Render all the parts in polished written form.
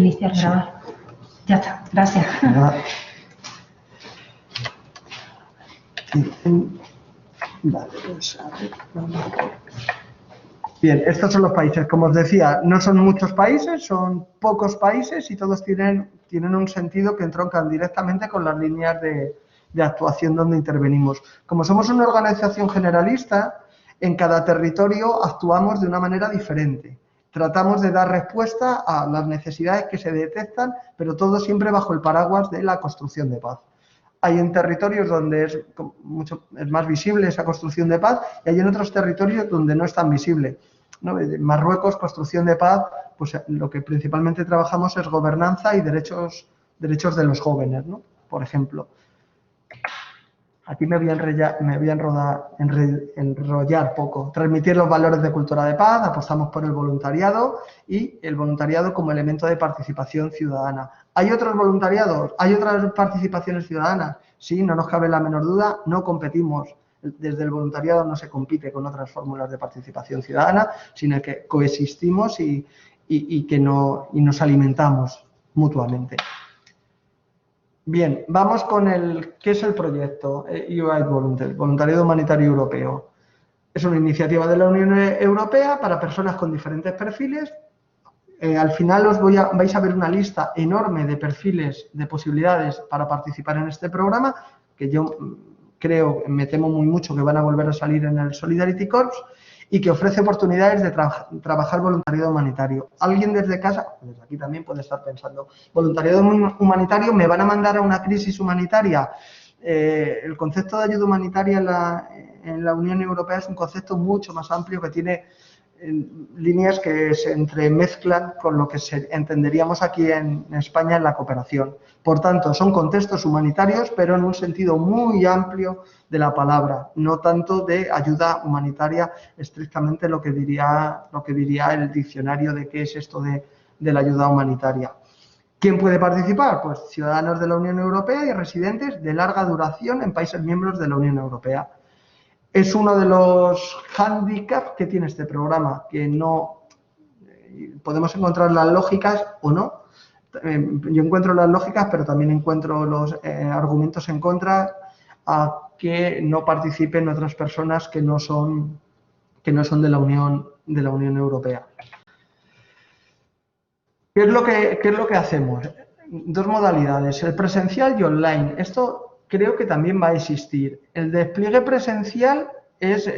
iniciar grabar. Ya está, gracias. Vale, pues, a ver, vamos. Bien, estos son los países. Como os decía, no son muchos países, son pocos países y todos tienen un sentido que entroncan directamente con las líneas de actuación donde intervenimos. Como somos una organización generalista, en cada territorio actuamos de una manera diferente. Tratamos de dar respuesta a las necesidades que se detectan, pero todo siempre bajo el paraguas de la construcción de paz. Hay en territorios donde es más visible esa construcción de paz y hay en otros territorios donde no es tan visible, ¿no? En Marruecos, construcción de paz, pues lo que principalmente trabajamos es gobernanza y derechos de los jóvenes, ¿no? Por ejemplo. Aquí me voy a enrollar poco. Transmitir los valores de cultura de paz, apostamos por el voluntariado y el voluntariado como elemento de participación ciudadana. ¿Hay otros voluntariados? ¿Hay otras participaciones ciudadanas? Sí, no nos cabe la menor duda, no competimos. Desde el voluntariado no se compite con otras fórmulas de participación ciudadana, sino que coexistimos y nos alimentamos mutuamente. Bien, vamos con ¿qué es el proyecto EU Aid Volunteer, Voluntariado Humanitario Europeo? Es una iniciativa de la Unión Europea para personas con diferentes perfiles. Al final vais a ver una lista enorme de perfiles, de posibilidades para participar en este programa, que yo me temo muy mucho que van a volver a salir en el Solidarity Corps, y que ofrece oportunidades de trabajar voluntariado humanitario. Alguien desde casa, desde aquí también puede estar pensando, voluntariado humanitario, ¿me van a mandar a una crisis humanitaria? El concepto de ayuda humanitaria en la Unión Europea es un concepto mucho más amplio que tiene líneas que se entremezclan con lo que entenderíamos aquí en España en la cooperación. Por tanto, son contextos humanitarios, pero en un sentido muy amplio de la palabra, no tanto de ayuda humanitaria, estrictamente lo que diría el diccionario de qué es esto de la ayuda humanitaria. ¿Quién puede participar? Pues ciudadanos de la Unión Europea y residentes de larga duración en países miembros de la Unión Europea. Es uno de los hándicaps que tiene este programa, que no podemos encontrar las lógicas o no. Yo encuentro las lógicas, pero también encuentro los argumentos en contra a que no participen otras personas que no son de la Unión Europea. ¿Qué es lo que hacemos? Dos modalidades, el presencial y online. Esto creo que también va a existir. El despliegue presencial es,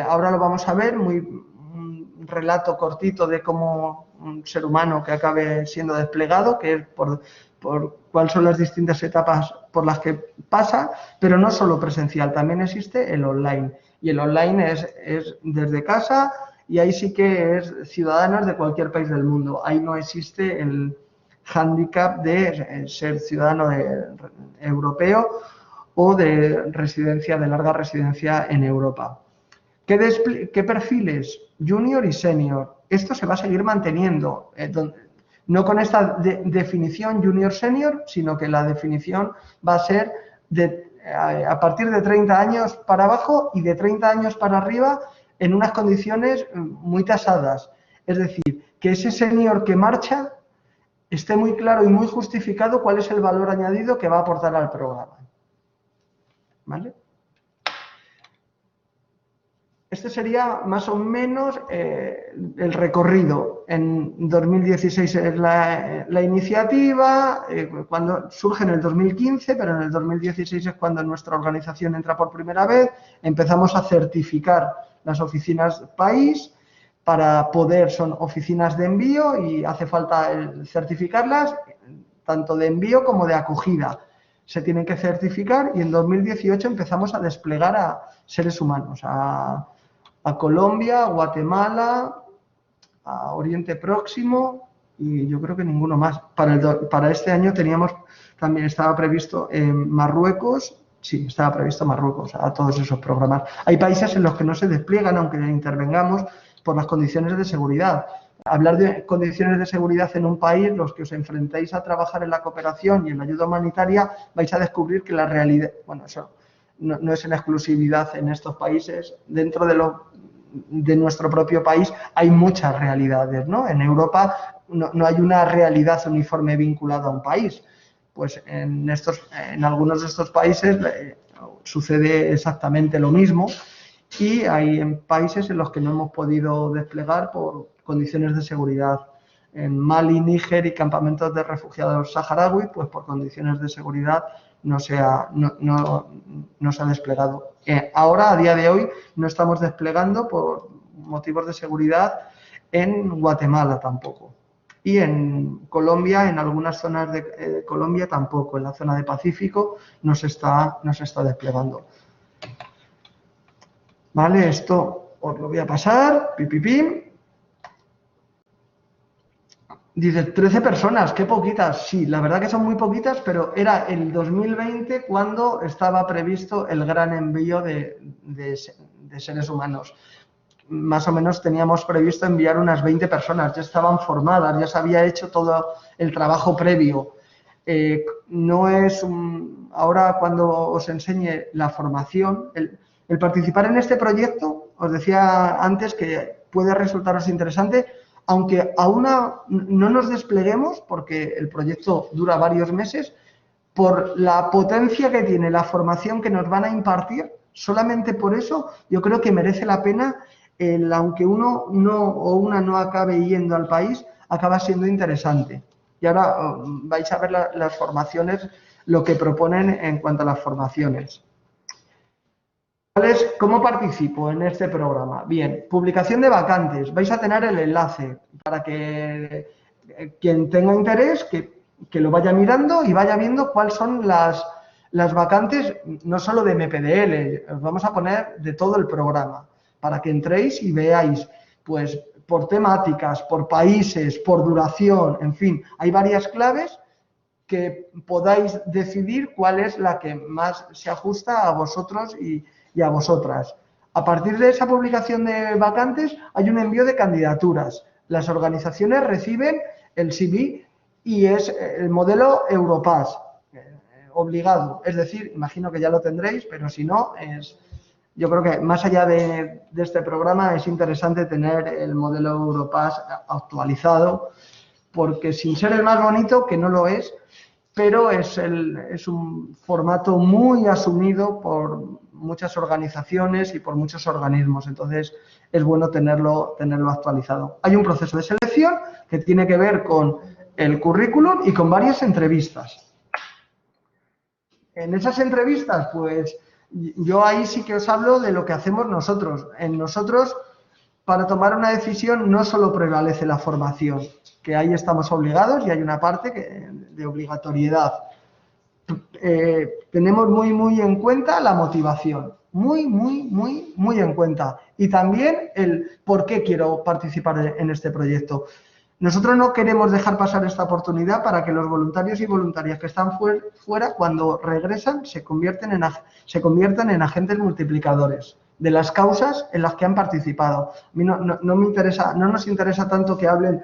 ahora lo vamos a ver, un relato cortito de cómo un ser humano que acabe siendo desplegado, que es por cuáles son las distintas etapas por las que pasa, pero no solo presencial, también existe el online. Y el online es desde casa y ahí sí que es ciudadanos de cualquier país del mundo. Ahí no existe el hándicap de ser ciudadano europeo o de larga residencia en Europa. ¿Qué perfiles? Junior y senior. Esto se va a seguir manteniendo, no con esta definición junior-senior, sino que la definición va a ser a partir de 30 años para abajo y de 30 años para arriba en unas condiciones muy tasadas. Es decir, que ese senior que marcha esté muy claro y muy justificado cuál es el valor añadido que va a aportar al programa. ¿Vale? Este sería más o menos el recorrido. En 2016 es la iniciativa, cuando surge en el 2015, pero en el 2016 es cuando nuestra organización entra por primera vez. Empezamos a certificar las oficinas país para poder, son oficinas de envío y hace falta certificarlas, tanto de envío como de acogida. Se tienen que certificar y en 2018 empezamos a desplegar a seres humanos, a Colombia, Guatemala, a Oriente Próximo y yo creo que ninguno más. Para este año también estaba previsto en Marruecos, sí, estaba previsto Marruecos, a todos esos programas. Hay países en los que no se despliegan, aunque intervengamos, por las condiciones de seguridad. Hablar de condiciones de seguridad en un país, los que os enfrentéis a trabajar en la cooperación y en la ayuda humanitaria, vais a descubrir que la realidad, bueno, eso no es en exclusividad en estos países, dentro de nuestro propio país hay muchas realidades, ¿no? En Europa no hay una realidad uniforme vinculada a un país. Pues en algunos de estos países sucede exactamente lo mismo y hay países en los que no hemos podido desplegar por condiciones de seguridad. En Mali, Níger y campamentos de refugiados saharauis, pues por condiciones de seguridad no se ha desplegado. Ahora, a día de hoy, no estamos desplegando por motivos de seguridad en Guatemala tampoco. Y en Colombia, en algunas zonas de Colombia tampoco. En la zona de Pacífico no se está desplegando. Vale, esto os lo voy a pasar. Pim. Dice, 13 personas, qué poquitas. Sí, la verdad que son muy poquitas, pero era el 2020 cuando estaba previsto el gran envío de seres humanos. Más o menos teníamos previsto enviar unas 20 personas, ya estaban formadas, ya se había hecho todo el trabajo previo. No es ahora cuando os enseñe la formación, el participar en este proyecto, os decía antes que puede resultaros interesante, aunque aún no nos despleguemos, porque el proyecto dura varios meses, por la potencia que tiene la formación que nos van a impartir, solamente por eso yo creo que merece la pena, aunque uno no acabe yendo al país, acaba siendo interesante. Y ahora vais a ver las formaciones, lo que proponen en cuanto a las formaciones. ¿Cómo participo en este programa? Bien, publicación de vacantes. Vais a tener el enlace para que quien tenga interés, que lo vaya mirando y vaya viendo cuáles son las vacantes, no solo de MPDL, os vamos a poner de todo el programa, para que entréis y veáis, pues, por temáticas, por países, por duración, en fin, hay varias claves que podáis decidir cuál es la que más se ajusta a vosotros y a vosotras. A partir de esa publicación de vacantes hay un envío de candidaturas. Las organizaciones reciben el CV y es el modelo Europass, obligado. Es decir, imagino que ya lo tendréis, pero si no, yo creo que más allá de este programa es interesante tener el modelo Europass actualizado, porque sin ser el más bonito, que no lo es, pero es un formato muy asumido por muchas organizaciones y por muchos organismos, entonces es bueno tenerlo actualizado. Hay un proceso de selección que tiene que ver con el currículum y con varias entrevistas. En esas entrevistas, pues yo ahí sí que os hablo de lo que hacemos nosotros. En nosotros, para tomar una decisión, no solo prevalece la formación, que ahí estamos obligados y hay una parte de obligatoriedad. Tenemos muy en cuenta la motivación, muy en cuenta. Y también el por qué quiero participar en este proyecto. Nosotros no queremos dejar pasar esta oportunidad para que los voluntarios y voluntarias que están fuera, cuando regresan, se conviertan en agentes multiplicadores de las causas en las que han participado. A mí no nos interesa tanto que hablen,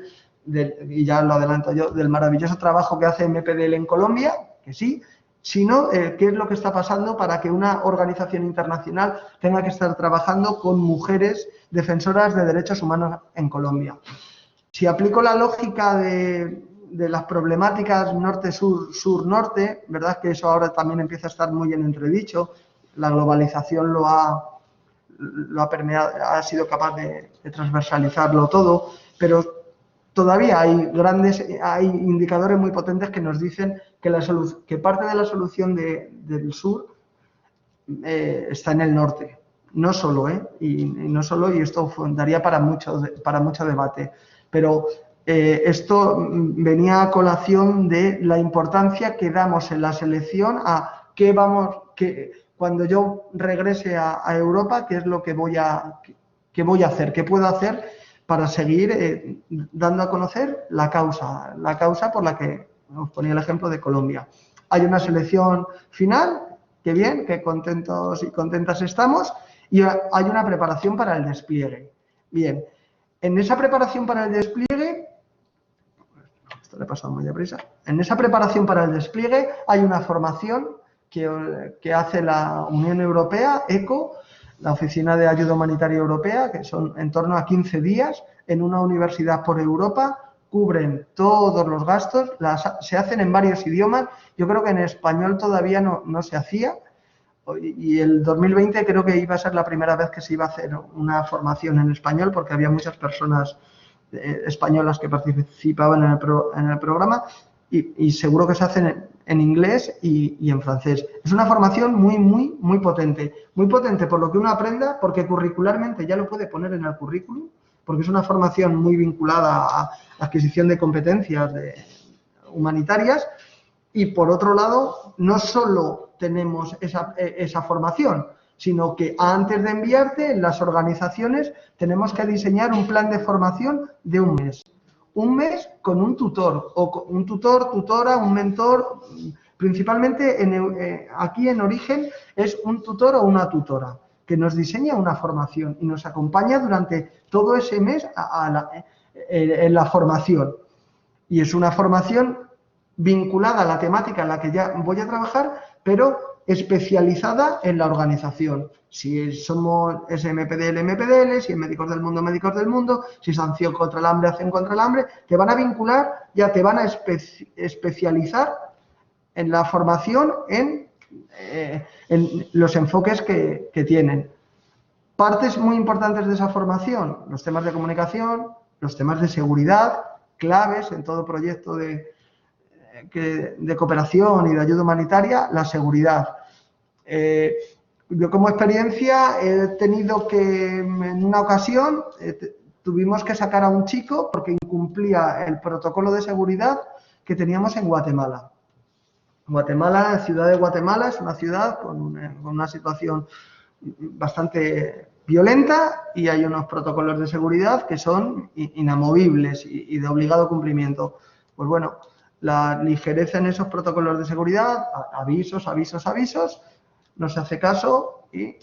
y ya lo adelanto yo, del maravilloso trabajo que hace MPDL en Colombia, que sí, sino qué es lo que está pasando para que una organización internacional tenga que estar trabajando con mujeres defensoras de derechos humanos en Colombia. Si aplico la lógica de las problemáticas norte-sur, sur-norte, verdad que eso ahora también empieza a estar muy en entredicho, la globalización lo ha permeado, ha sido capaz de transversalizarlo todo, pero todavía hay indicadores muy potentes que nos dicen que parte de la solución del sur está en el norte. No solo, y esto daría para mucho debate. Pero esto venía a colación de la importancia que damos en la selección a cuando yo regrese a Europa, qué es lo que voy a hacer, qué puedo hacer para seguir dando a conocer la causa por la que os ponía el ejemplo de Colombia. Hay una selección final, qué bien, qué contentos y contentas estamos, y hay una preparación para el despliegue. Bien, en esa preparación para el despliegue, esto le he pasado muy deprisa, en esa preparación para el despliegue hay una formación que hace la Unión Europea, ECO, la Oficina de Ayuda Humanitaria Europea, que son en torno a 15 días en una universidad por Europa, cubren todos los gastos, se hacen en varios idiomas. Yo creo que en español todavía no se hacía, y el 2020 creo que iba a ser la primera vez que se iba a hacer una formación en español, porque había muchas personas españolas que participaban en el programa, y seguro que se hacen en inglés y en francés. Es una formación muy potente. Muy potente por lo que uno aprenda, porque curricularmente ya lo puede poner en el currículum, porque es una formación muy vinculada a la adquisición de competencias humanitarias. Y por otro lado, no solo tenemos esa formación, sino que antes de enviarte, en las organizaciones tenemos que diseñar un plan de formación de un mes. Un mes con un tutor, o un tutor, tutora, un mentor. Principalmente aquí en Origen es un tutor o una tutora que nos diseña una formación y nos acompaña durante todo ese mes en la formación. Y es una formación vinculada a la temática en la que ya voy a trabajar, pero especializada en la organización. Si somos SMPDL, MPDL, si es Médicos del Mundo, Médicos del Mundo, si es Acción contra el Hambre, Acción contra el Hambre, te van a vincular, ya te van a especializar en la formación en los enfoques que tienen. Partes muy importantes de esa formación: los temas de comunicación, los temas de seguridad, claves en todo proyecto de cooperación y de ayuda humanitaria, la seguridad. Yo como experiencia he tenido que, en una ocasión, tuvimos que sacar a un chico porque incumplía el protocolo de seguridad que teníamos en Guatemala. Guatemala, Ciudad de Guatemala, es una ciudad con una situación bastante violenta, y hay unos protocolos de seguridad que son inamovibles y de obligado cumplimiento. Pues bueno, la ligereza en esos protocolos de seguridad, avisos, no se hace caso y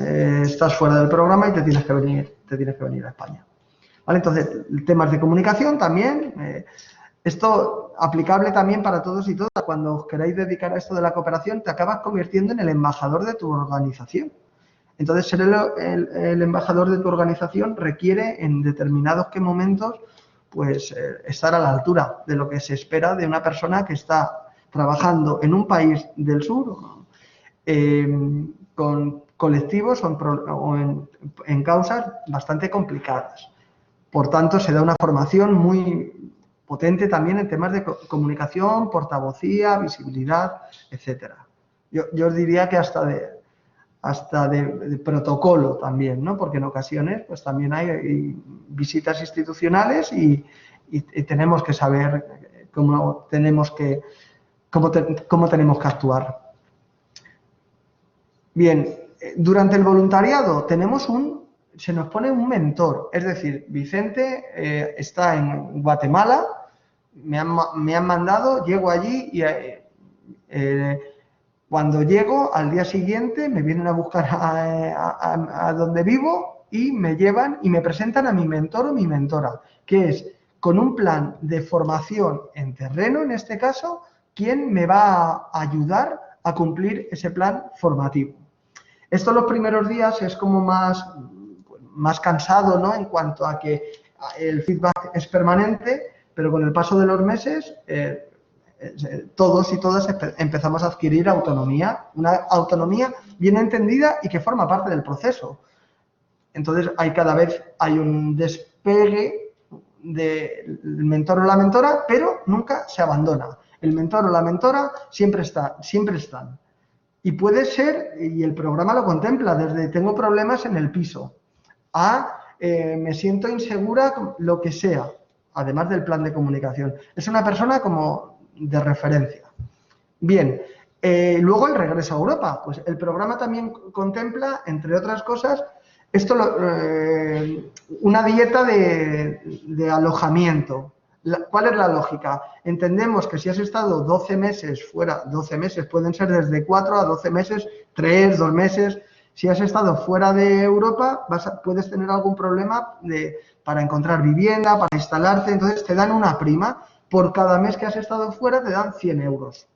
estás fuera del programa y te tienes que venir a España. ¿Vale? Entonces, temas de comunicación también, esto aplicable también para todos y todas. Cuando os queráis dedicar a esto de la cooperación, te acabas convirtiendo en el embajador de tu organización. Entonces, ser el embajador de tu organización requiere en determinados momentos pues estar a la altura de lo que se espera de una persona que está trabajando en un país del sur con colectivos o en causas bastante complicadas. Por tanto, se da una formación muy potente también en temas de comunicación, portavocía, visibilidad, etcétera. Yo os diría que hasta de protocolo también, ¿no? Porque en ocasiones pues también hay visitas institucionales y tenemos que saber cómo tenemos que actuar. Bien, durante el voluntariado se nos pone un mentor, es decir, Vicente está en Guatemala, me han mandado, llego allí y cuando llego, al día siguiente me vienen a buscar a donde vivo y me llevan y me presentan a mi mentor o mi mentora, que es, con un plan de formación en terreno, en este caso, quien me va a ayudar a cumplir ese plan formativo. Esto los primeros días es como más cansado, ¿no? En cuanto a que el feedback es permanente, pero con el paso de los meses todos y todas empezamos a adquirir autonomía, una autonomía bien entendida y que forma parte del proceso. Entonces cada vez hay un despegue del mentor o la mentora, pero nunca se abandona. El mentor o la mentora siempre están. Y puede ser, y el programa lo contempla, desde tengo problemas en el piso a me siento insegura, lo que sea, además del plan de comunicación. Es una persona como de referencia. Bien, luego el regreso a Europa. Pues el programa también contempla, entre otras cosas, una dieta de alojamiento. ¿Cuál es la lógica? Entendemos que si has estado 12 meses fuera, 12 meses pueden ser desde 4 a 12 meses, 3, 2 meses. Si has estado fuera de Europa, puedes tener algún problema para encontrar vivienda, para instalarte. Entonces te dan una prima. Por cada mes que has estado fuera te dan 100 euros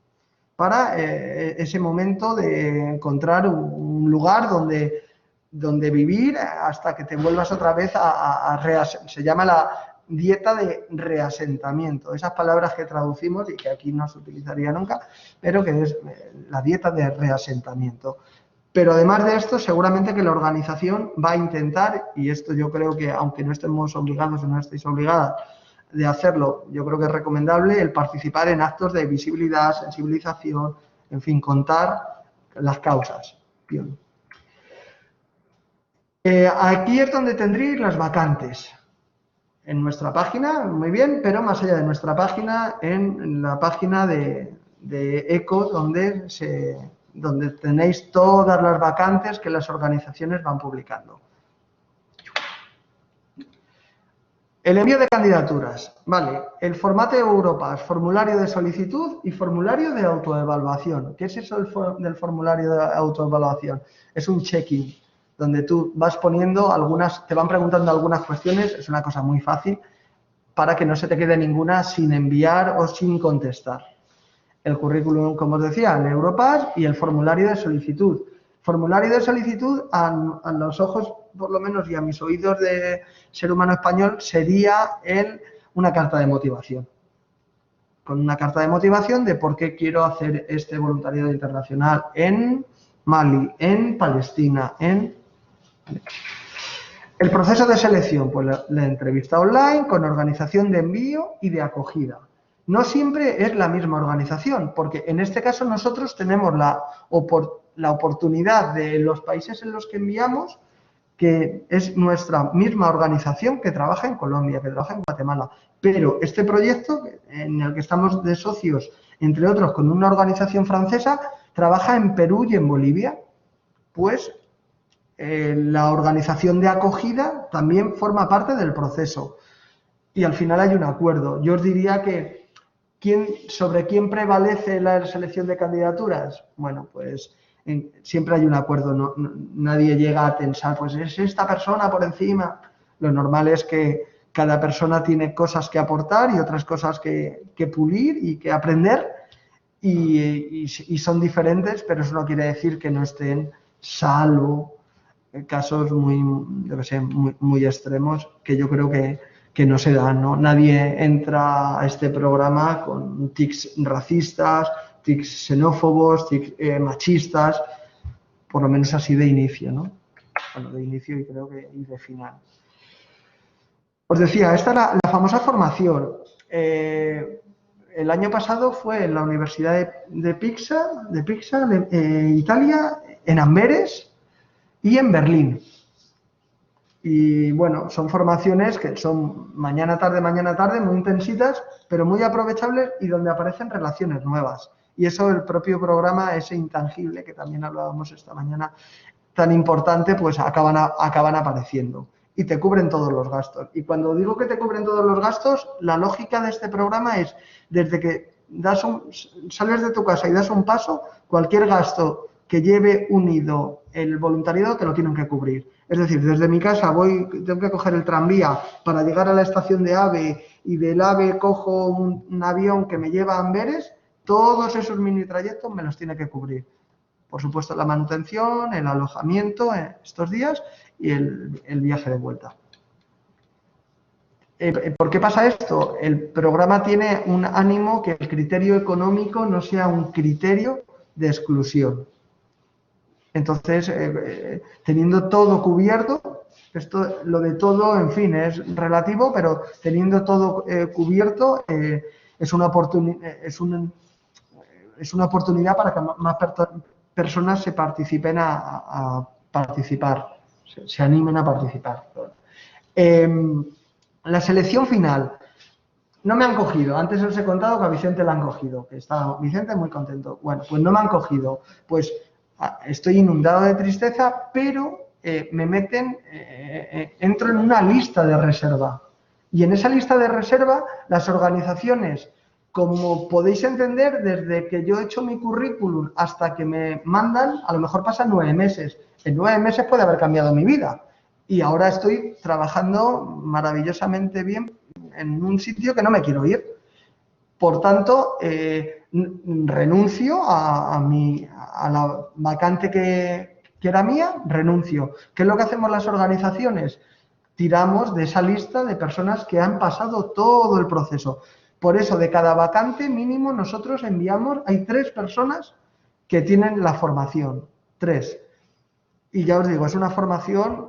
para ese momento de encontrar un lugar donde vivir hasta que te vuelvas otra vez se llama dieta de reasentamiento. Esas palabras que traducimos y que aquí no se utilizaría nunca, pero que es la dieta de reasentamiento. Pero además de esto, seguramente que la organización va a intentar, y esto yo creo que aunque no estemos obligados o no estéis obligadas de hacerlo, yo creo que es recomendable el participar en actos de visibilidad, sensibilización, en fin, contar las causas. Bien. Aquí es donde tendréis las vacantes. En nuestra página, muy bien, pero más allá de nuestra página, en la página de ECO, donde tenéis todas las vacantes que las organizaciones van publicando. El envío de candidaturas. Vale, el formato de Europa es formulario de solicitud y formulario de autoevaluación. ¿Qué es eso del formulario de autoevaluación? Es un check-in, donde tú vas poniendo te van preguntando algunas cuestiones, es una cosa muy fácil, para que no se te quede ninguna sin enviar o sin contestar. El currículum, como os decía, el Europass y el formulario de solicitud. Formulario de solicitud, a los ojos, por lo menos, y a mis oídos de ser humano español, sería una carta de motivación. Con una carta de motivación de por qué quiero hacer este voluntariado internacional en Mali, en Palestina, El proceso de selección, pues la entrevista online con organización de envío y de acogida. No siempre es la misma organización, porque en este caso nosotros tenemos la oportunidad de los países en los que enviamos, que es nuestra misma organización que trabaja en Colombia, que trabaja en Guatemala. Pero este proyecto, en el que estamos de socios, entre otros, con una organización francesa, trabaja en Perú y en Bolivia. Pues la organización de acogida también forma parte del proceso. Y al final hay un acuerdo. Yo os diría que ¿sobre quién prevalece la selección de candidaturas? Bueno, pues siempre hay un acuerdo. Nadie llega a pensar, pues es esta persona por encima. Lo normal es que cada persona tiene cosas que aportar y otras cosas que pulir y que aprender. Y son diferentes, pero eso no quiere decir que no estén, salvo casos muy extremos, que yo creo que no se dan, ¿no? Nadie entra a este programa con tics racistas, tics xenófobos, tics machistas, por lo menos así de inicio, ¿no? Bueno, de inicio y creo que de final. Os decía, esta es la famosa formación. El año pasado fue en la Universidad de Pisa, Italia, en Amberes y en Berlín. Y bueno, son formaciones que son mañana, tarde, muy intensitas, pero muy aprovechables y donde aparecen relaciones nuevas. Y eso el propio programa, ese intangible que también hablábamos esta mañana, tan importante, pues acaban apareciendo. Y te cubren todos los gastos. Y cuando digo que te cubren todos los gastos, la lógica de este programa es, desde que sales de tu casa y das un paso, cualquier gasto que lleve unido el voluntariado te lo tienen que cubrir. Es decir, desde mi casa tengo que coger el tranvía para llegar a la estación de AVE y del AVE cojo un avión que me lleva a Amberes, todos esos mini trayectos me los tiene que cubrir. Por supuesto, la manutención, el alojamiento estos días y el viaje de vuelta. ¿Por qué pasa esto? El programa tiene un ánimo que el criterio económico no sea un criterio de exclusión. Entonces, teniendo todo cubierto, lo de todo, en fin, es relativo, pero teniendo todo cubierto, es una oportunidad para que más personas se participen a participar, se animen a participar. La selección final. No me han cogido. Antes os he contado que a Vicente le han cogido, que está Vicente muy contento. Bueno, pues no me han cogido. Pues estoy inundado de tristeza, pero entro en una lista de reserva. Y en esa lista de reserva, las organizaciones, como podéis entender, desde que yo he hecho mi currículum hasta que me mandan, a lo mejor pasan 9 meses. En 9 meses puede haber cambiado mi vida. Y ahora estoy trabajando maravillosamente bien en un sitio que no me quiero ir. Por tanto, renuncio a la vacante que era mía, renuncio. ¿Qué es lo que hacemos las organizaciones? tiramos de esa lista de personas que han pasado todo el proceso. Por eso, de cada vacante mínimo, nosotros enviamos, hay 3 personas que tienen la formación, 3. Y ya os digo, es una formación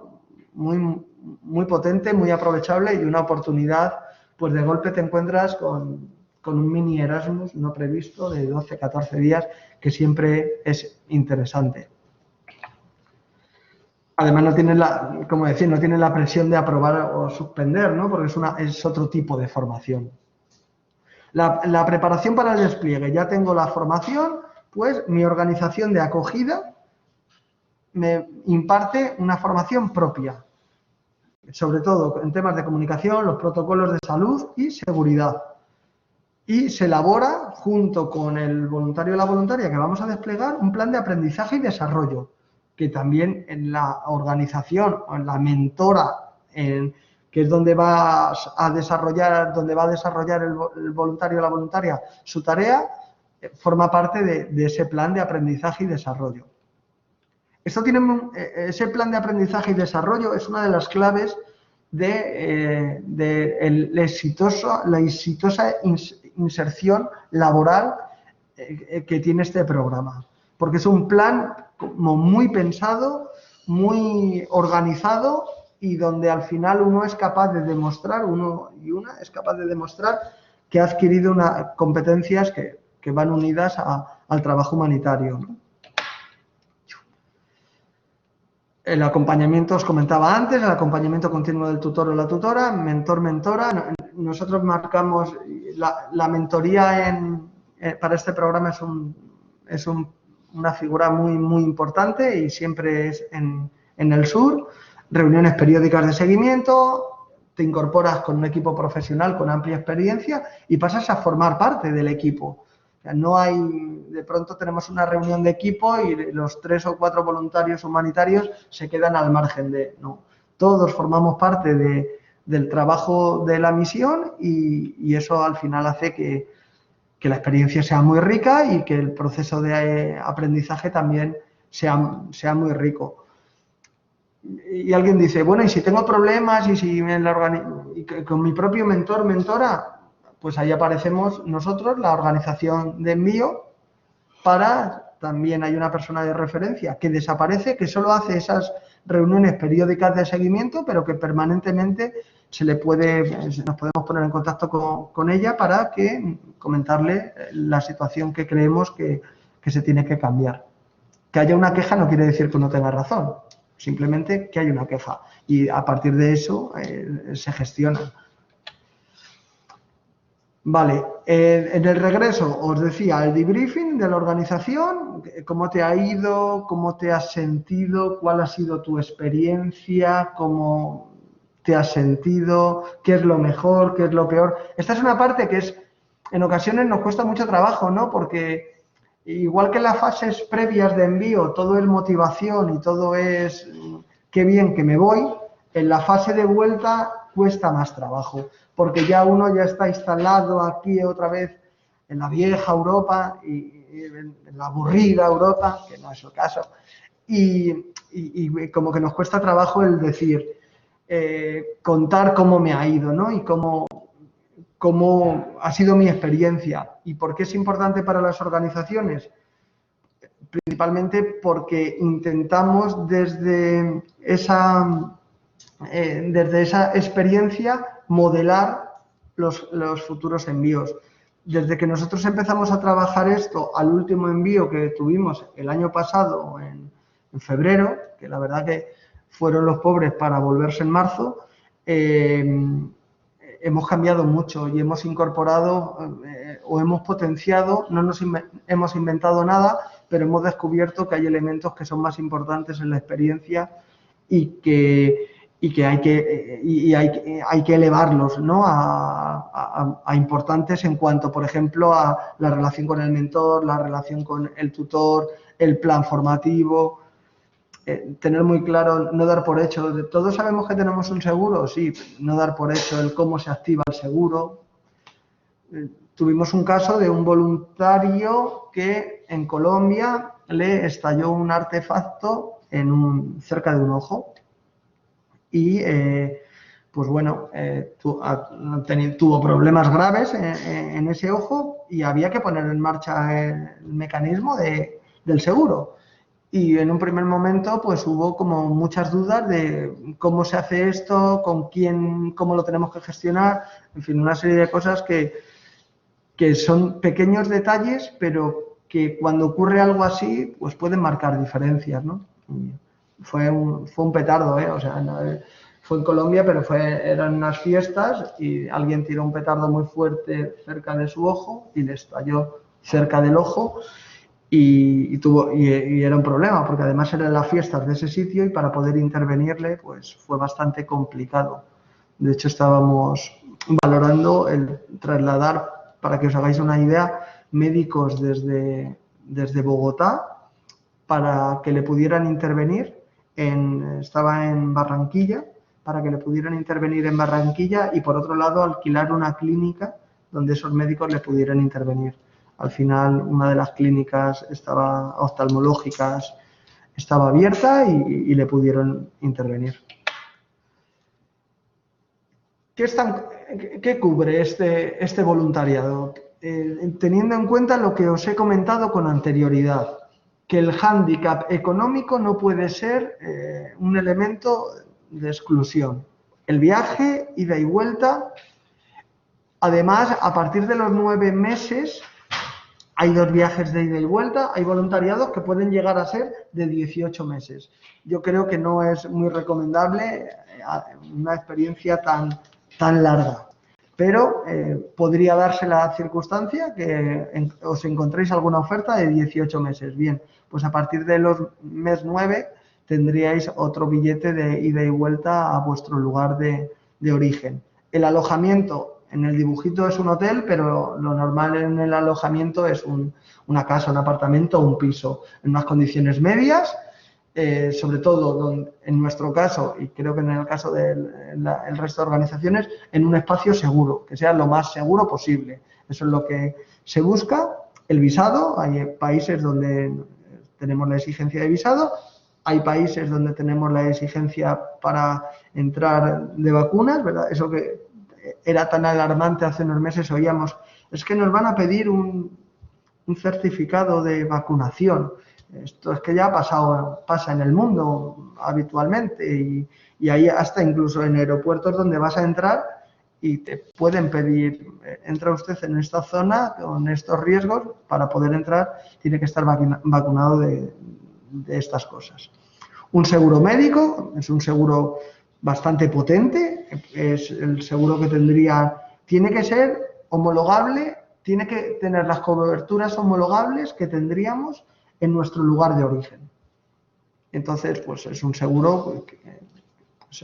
muy potente, muy aprovechable y una oportunidad, pues de golpe te encuentras con un mini Erasmus no previsto de 12, 14 días, que siempre es interesante. Además no tiene como decir, no tiene la presión de aprobar o suspender, ¿no? Porque es otro tipo de formación. La preparación para el despliegue. Ya tengo la formación, pues mi organización de acogida me imparte una formación propia, sobre todo en temas de comunicación, los protocolos de salud y seguridad. Y se elabora, junto con el voluntario o la voluntaria que vamos a desplegar, un plan de aprendizaje y desarrollo, que también en la organización o en la mentora, que es donde va a desarrollar el voluntario o la voluntaria su tarea, forma parte de ese plan de aprendizaje y desarrollo. Ese plan de aprendizaje y desarrollo es una de las claves de la exitosa inserción laboral que tiene este programa. Porque es un plan como muy pensado, muy organizado y donde al final uno es capaz de demostrar, que ha adquirido competencias que van unidas al trabajo humanitario, ¿no? El acompañamiento, os comentaba antes, el acompañamiento continuo del tutor o la tutora, mentor-mentora. Nosotros marcamos la mentoría para este programa es una figura muy importante y siempre es en el sur. Reuniones periódicas de seguimiento, te incorporas con un equipo profesional con amplia experiencia y pasas a formar parte del equipo. O sea, no hay, de pronto tenemos una reunión de equipo y los 3 o 4 voluntarios humanitarios se quedan al margen no. Todos formamos parte del trabajo de la misión y eso al final hace que la experiencia sea muy rica y que el proceso de aprendizaje también sea muy rico. Y alguien dice, bueno, y si tengo problemas y si con mi propio mentor, mentora, pues ahí aparecemos nosotros, la organización de envío, también hay una persona de referencia que desaparece, que solo hace esas reuniones periódicas de seguimiento, pero que permanentemente nos podemos poner en contacto con ella para comentarle la situación que creemos que se tiene que cambiar. Que haya una queja no quiere decir que no tenga razón, simplemente que hay una queja y a partir de eso se gestiona. Vale, en el regreso os decía el debriefing de la organización, cómo te ha ido, cómo te has sentido, cuál ha sido tu experiencia, cómo te has sentido, qué es lo mejor, qué es lo peor. Esta es una parte que en ocasiones nos cuesta mucho trabajo, ¿no? Porque igual que en las fases previas de envío todo es motivación y todo es qué bien que me voy, en la fase de vuelta cuesta más trabajo, porque ya uno ya está instalado aquí otra vez en la vieja Europa y en la aburrida Europa, que no es el caso, y como que nos cuesta trabajo el decir, contar cómo me ha ido, ¿no? Y cómo ha sido mi experiencia. ¿Y por qué es importante para las organizaciones? Principalmente porque intentamos desde esa experiencia modelar los futuros envíos. Desde que nosotros empezamos a trabajar esto al último envío que tuvimos el año pasado, en febrero, que la verdad que fueron los pobres para volverse en marzo, hemos cambiado mucho y hemos incorporado o hemos potenciado, no nos hemos inventado nada, pero hemos descubierto que hay elementos que son más importantes en la experiencia y que hay que elevarlos, ¿no? a importantes en cuanto, por ejemplo, a la relación con el mentor, la relación con el tutor, el plan formativo. Tener muy claro, no dar por hecho, todos sabemos que tenemos un seguro, sí, no dar por hecho el cómo se activa el seguro. Tuvimos un caso de un voluntario que en Colombia le estalló un artefacto cerca de un ojo y pues bueno, tuvo problemas graves en ese ojo y había que poner en marcha el mecanismo del seguro. Y en un primer momento pues hubo como muchas dudas de cómo se hace esto, con quién, cómo lo tenemos que gestionar, en fin, una serie de cosas que son pequeños detalles, pero que cuando ocurre algo así, pues pueden marcar diferencias, ¿no? Y fue un petardo, o sea, fue en Colombia, pero eran unas fiestas y alguien tiró un petardo muy fuerte cerca de su ojo y le estalló cerca del ojo y era un problema, porque además eran las fiestas de ese sitio y para poder intervenirle, pues fue bastante complicado. De hecho, estábamos valorando el trasladar, para que os hagáis una idea, médicos desde Bogotá para que le pudieran intervenir. Estaba en Barranquilla, para que le pudieran intervenir en Barranquilla y por otro lado alquilar una clínica donde esos médicos le pudieran intervenir. Al final una de las clínicas oftalmológicas estaba abierta y le pudieron intervenir. ¿Qué cubre este voluntariado? Teniendo en cuenta lo que os he comentado con anterioridad, que el hándicap económico no puede ser un elemento de exclusión. El viaje, ida y vuelta, además, a partir de los 9 meses, hay 2 viajes de ida y vuelta, hay voluntariados que pueden llegar a ser de 18 meses. Yo creo que no es muy recomendable una experiencia tan larga. Pero podría darse la circunstancia que os encontréis alguna oferta de 18 meses. Bien, pues a partir de los mes 9 tendríais otro billete de ida y vuelta a vuestro lugar de origen. El alojamiento, en el dibujito es un hotel, pero lo normal en el alojamiento es una casa, un apartamento o un piso, en unas condiciones medias, sobre todo en nuestro caso, y creo que en el caso del resto de organizaciones, en un espacio seguro, que sea lo más seguro posible. Eso es lo que se busca. El visado, hay países donde tenemos la exigencia de visado, hay países donde tenemos la exigencia para entrar de vacunas, ¿verdad? Eso que era tan alarmante hace unos meses, oíamos, es que nos van a pedir un certificado de vacunación. Esto es que ya pasa en el mundo habitualmente y hay hasta incluso en aeropuertos donde vas a entrar y te pueden pedir, entra usted en esta zona con estos riesgos, para poder entrar tiene que estar vacunado de estas cosas. Un seguro médico, es un seguro bastante potente, es el seguro que tiene que ser homologable, tiene que tener las coberturas homologables que tendríamos en nuestro lugar de origen. Entonces, pues es un seguro pues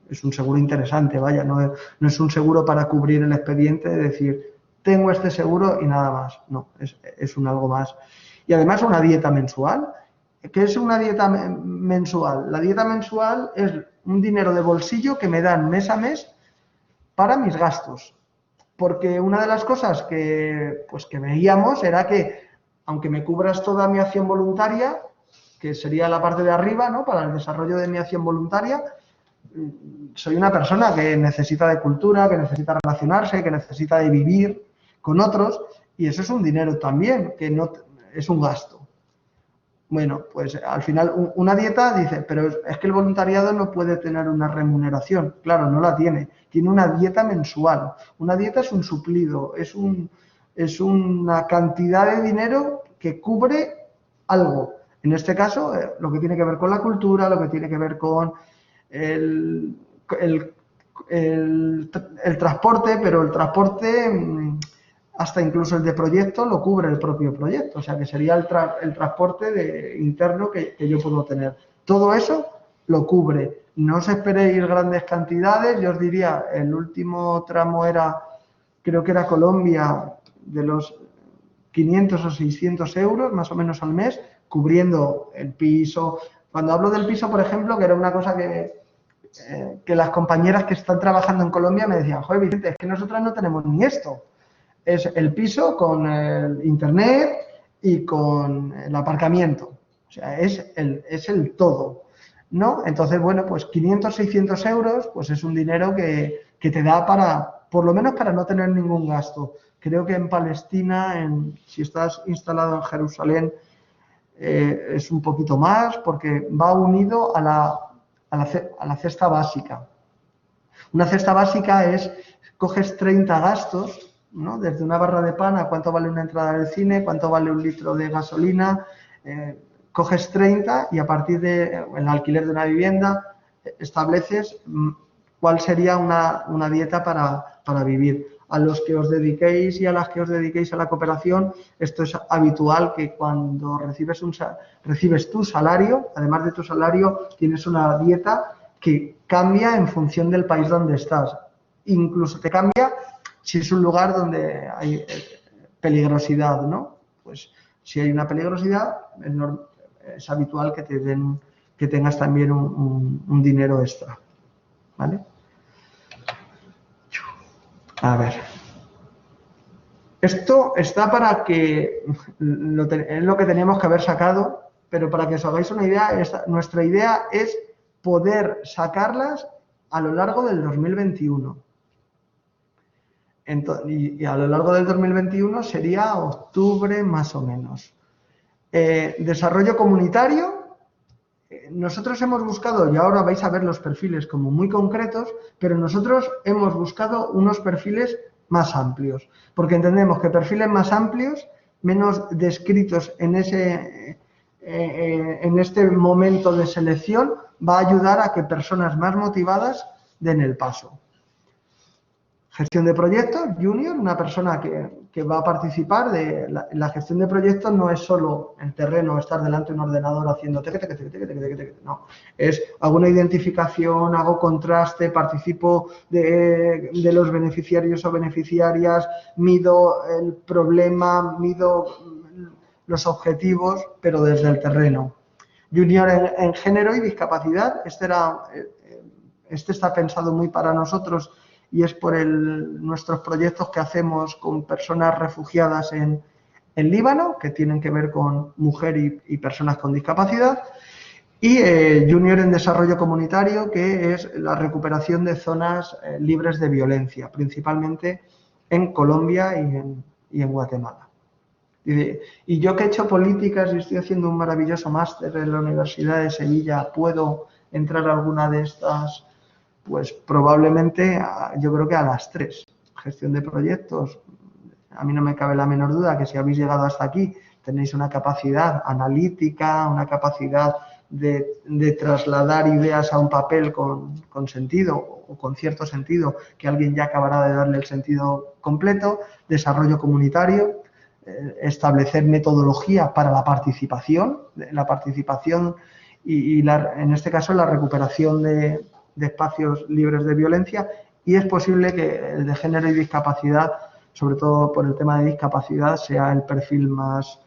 es un seguro interesante, vaya, no es un seguro para cubrir el expediente, de decir, tengo este seguro y nada más. No, es un algo más. Y además una dieta mensual. ¿Qué es una dieta mensual? La dieta mensual es un dinero de bolsillo que me dan mes a mes para mis gastos. Porque una de las cosas que veíamos era que, aunque me cubras toda mi acción voluntaria, que sería la parte de arriba, ¿no?, para el desarrollo de mi acción voluntaria, soy una persona que necesita de cultura, que necesita relacionarse, que necesita de vivir con otros, y eso es un dinero también, que no es un gasto. Bueno, pues al final una dieta dice, pero es que el voluntariado no puede tener una remuneración. Claro, no la tiene. Tiene una dieta mensual. Una dieta es un suplido, es una cantidad de dinero que cubre algo. En este caso, lo que tiene que ver con la cultura, lo que tiene que ver con el transporte, pero el transporte, hasta incluso el de proyecto, lo cubre el propio proyecto. O sea, que sería el transporte interno que yo puedo tener. Todo eso lo cubre. No os esperéis grandes cantidades. Yo os diría, el último tramo creo que era Colombia, de los 500 o 600 euros, más o menos al mes, cubriendo el piso. Cuando hablo del piso, por ejemplo, que era una cosa que las compañeras que están trabajando en Colombia me decían, joder, Vicente, es que nosotras no tenemos ni esto. Es el piso con el internet y con el aparcamiento. O sea, es el todo. ¿no? Entonces, bueno, pues 500, 600 euros, pues es un dinero que te da para, por lo menos para no tener ningún gasto. Creo que en Palestina, si estás instalado en Jerusalén, es un poquito más porque va unido a la cesta básica. Una cesta básica es, coges 30 gastos, ¿no? Desde una barra de pan a cuánto vale una entrada al cine, cuánto vale un litro de gasolina, coges 30 y a partir del alquiler de una vivienda estableces cuál sería una dieta para vivir. A los que os dediquéis y a las que os dediquéis a la cooperación, esto es habitual que cuando recibes tu salario, además de tu salario, tienes una dieta que cambia en función del país donde estás. Incluso te cambia si es un lugar donde hay peligrosidad, ¿no? Pues si hay una peligrosidad, es habitual que tengas también un dinero extra, ¿vale? A ver. Esto está para que, es lo que teníamos que haber sacado, pero para que os hagáis una idea, nuestra idea es poder sacarlas a lo largo del 2021. Y a lo largo del 2021 sería octubre más o menos. Desarrollo comunitario. Nosotros hemos buscado, y ahora vais a ver los perfiles como muy concretos, pero nosotros hemos buscado unos perfiles más amplios, porque entendemos que perfiles más amplios, menos descritos en este momento de selección, va a ayudar a que personas más motivadas den el paso. Gestión de proyectos, junior, una persona que va a participar de la gestión de proyectos no es solo el terreno, estar delante de un ordenador haciendo no, es hago una identificación, hago contraste, participo de los beneficiarios o beneficiarias, mido el problema, mido los objetivos, pero desde el terreno. Junior en género y discapacidad, este está pensado muy para nosotros y es por nuestros proyectos que hacemos con personas refugiadas en Líbano, que tienen que ver con mujer y personas con discapacidad, y Junior en desarrollo comunitario, que es la recuperación de zonas libres de violencia, principalmente en Colombia y en Guatemala. Y yo que he hecho políticas y estoy haciendo un maravilloso máster en la Universidad de Sevilla, ¿puedo entrar a alguna de estas? Pues probablemente yo creo que a las 3. Gestión de proyectos, a mí no me cabe la menor duda que si habéis llegado hasta aquí tenéis una capacidad analítica, una capacidad de trasladar ideas a un papel con sentido o con cierto sentido, que alguien ya acabará de darle el sentido completo. Desarrollo comunitario, establecer metodología para la participación y en este caso la recuperación de espacios libres de violencia, y es posible que el de género y discapacidad, sobre todo por el tema de discapacidad, sea el perfil más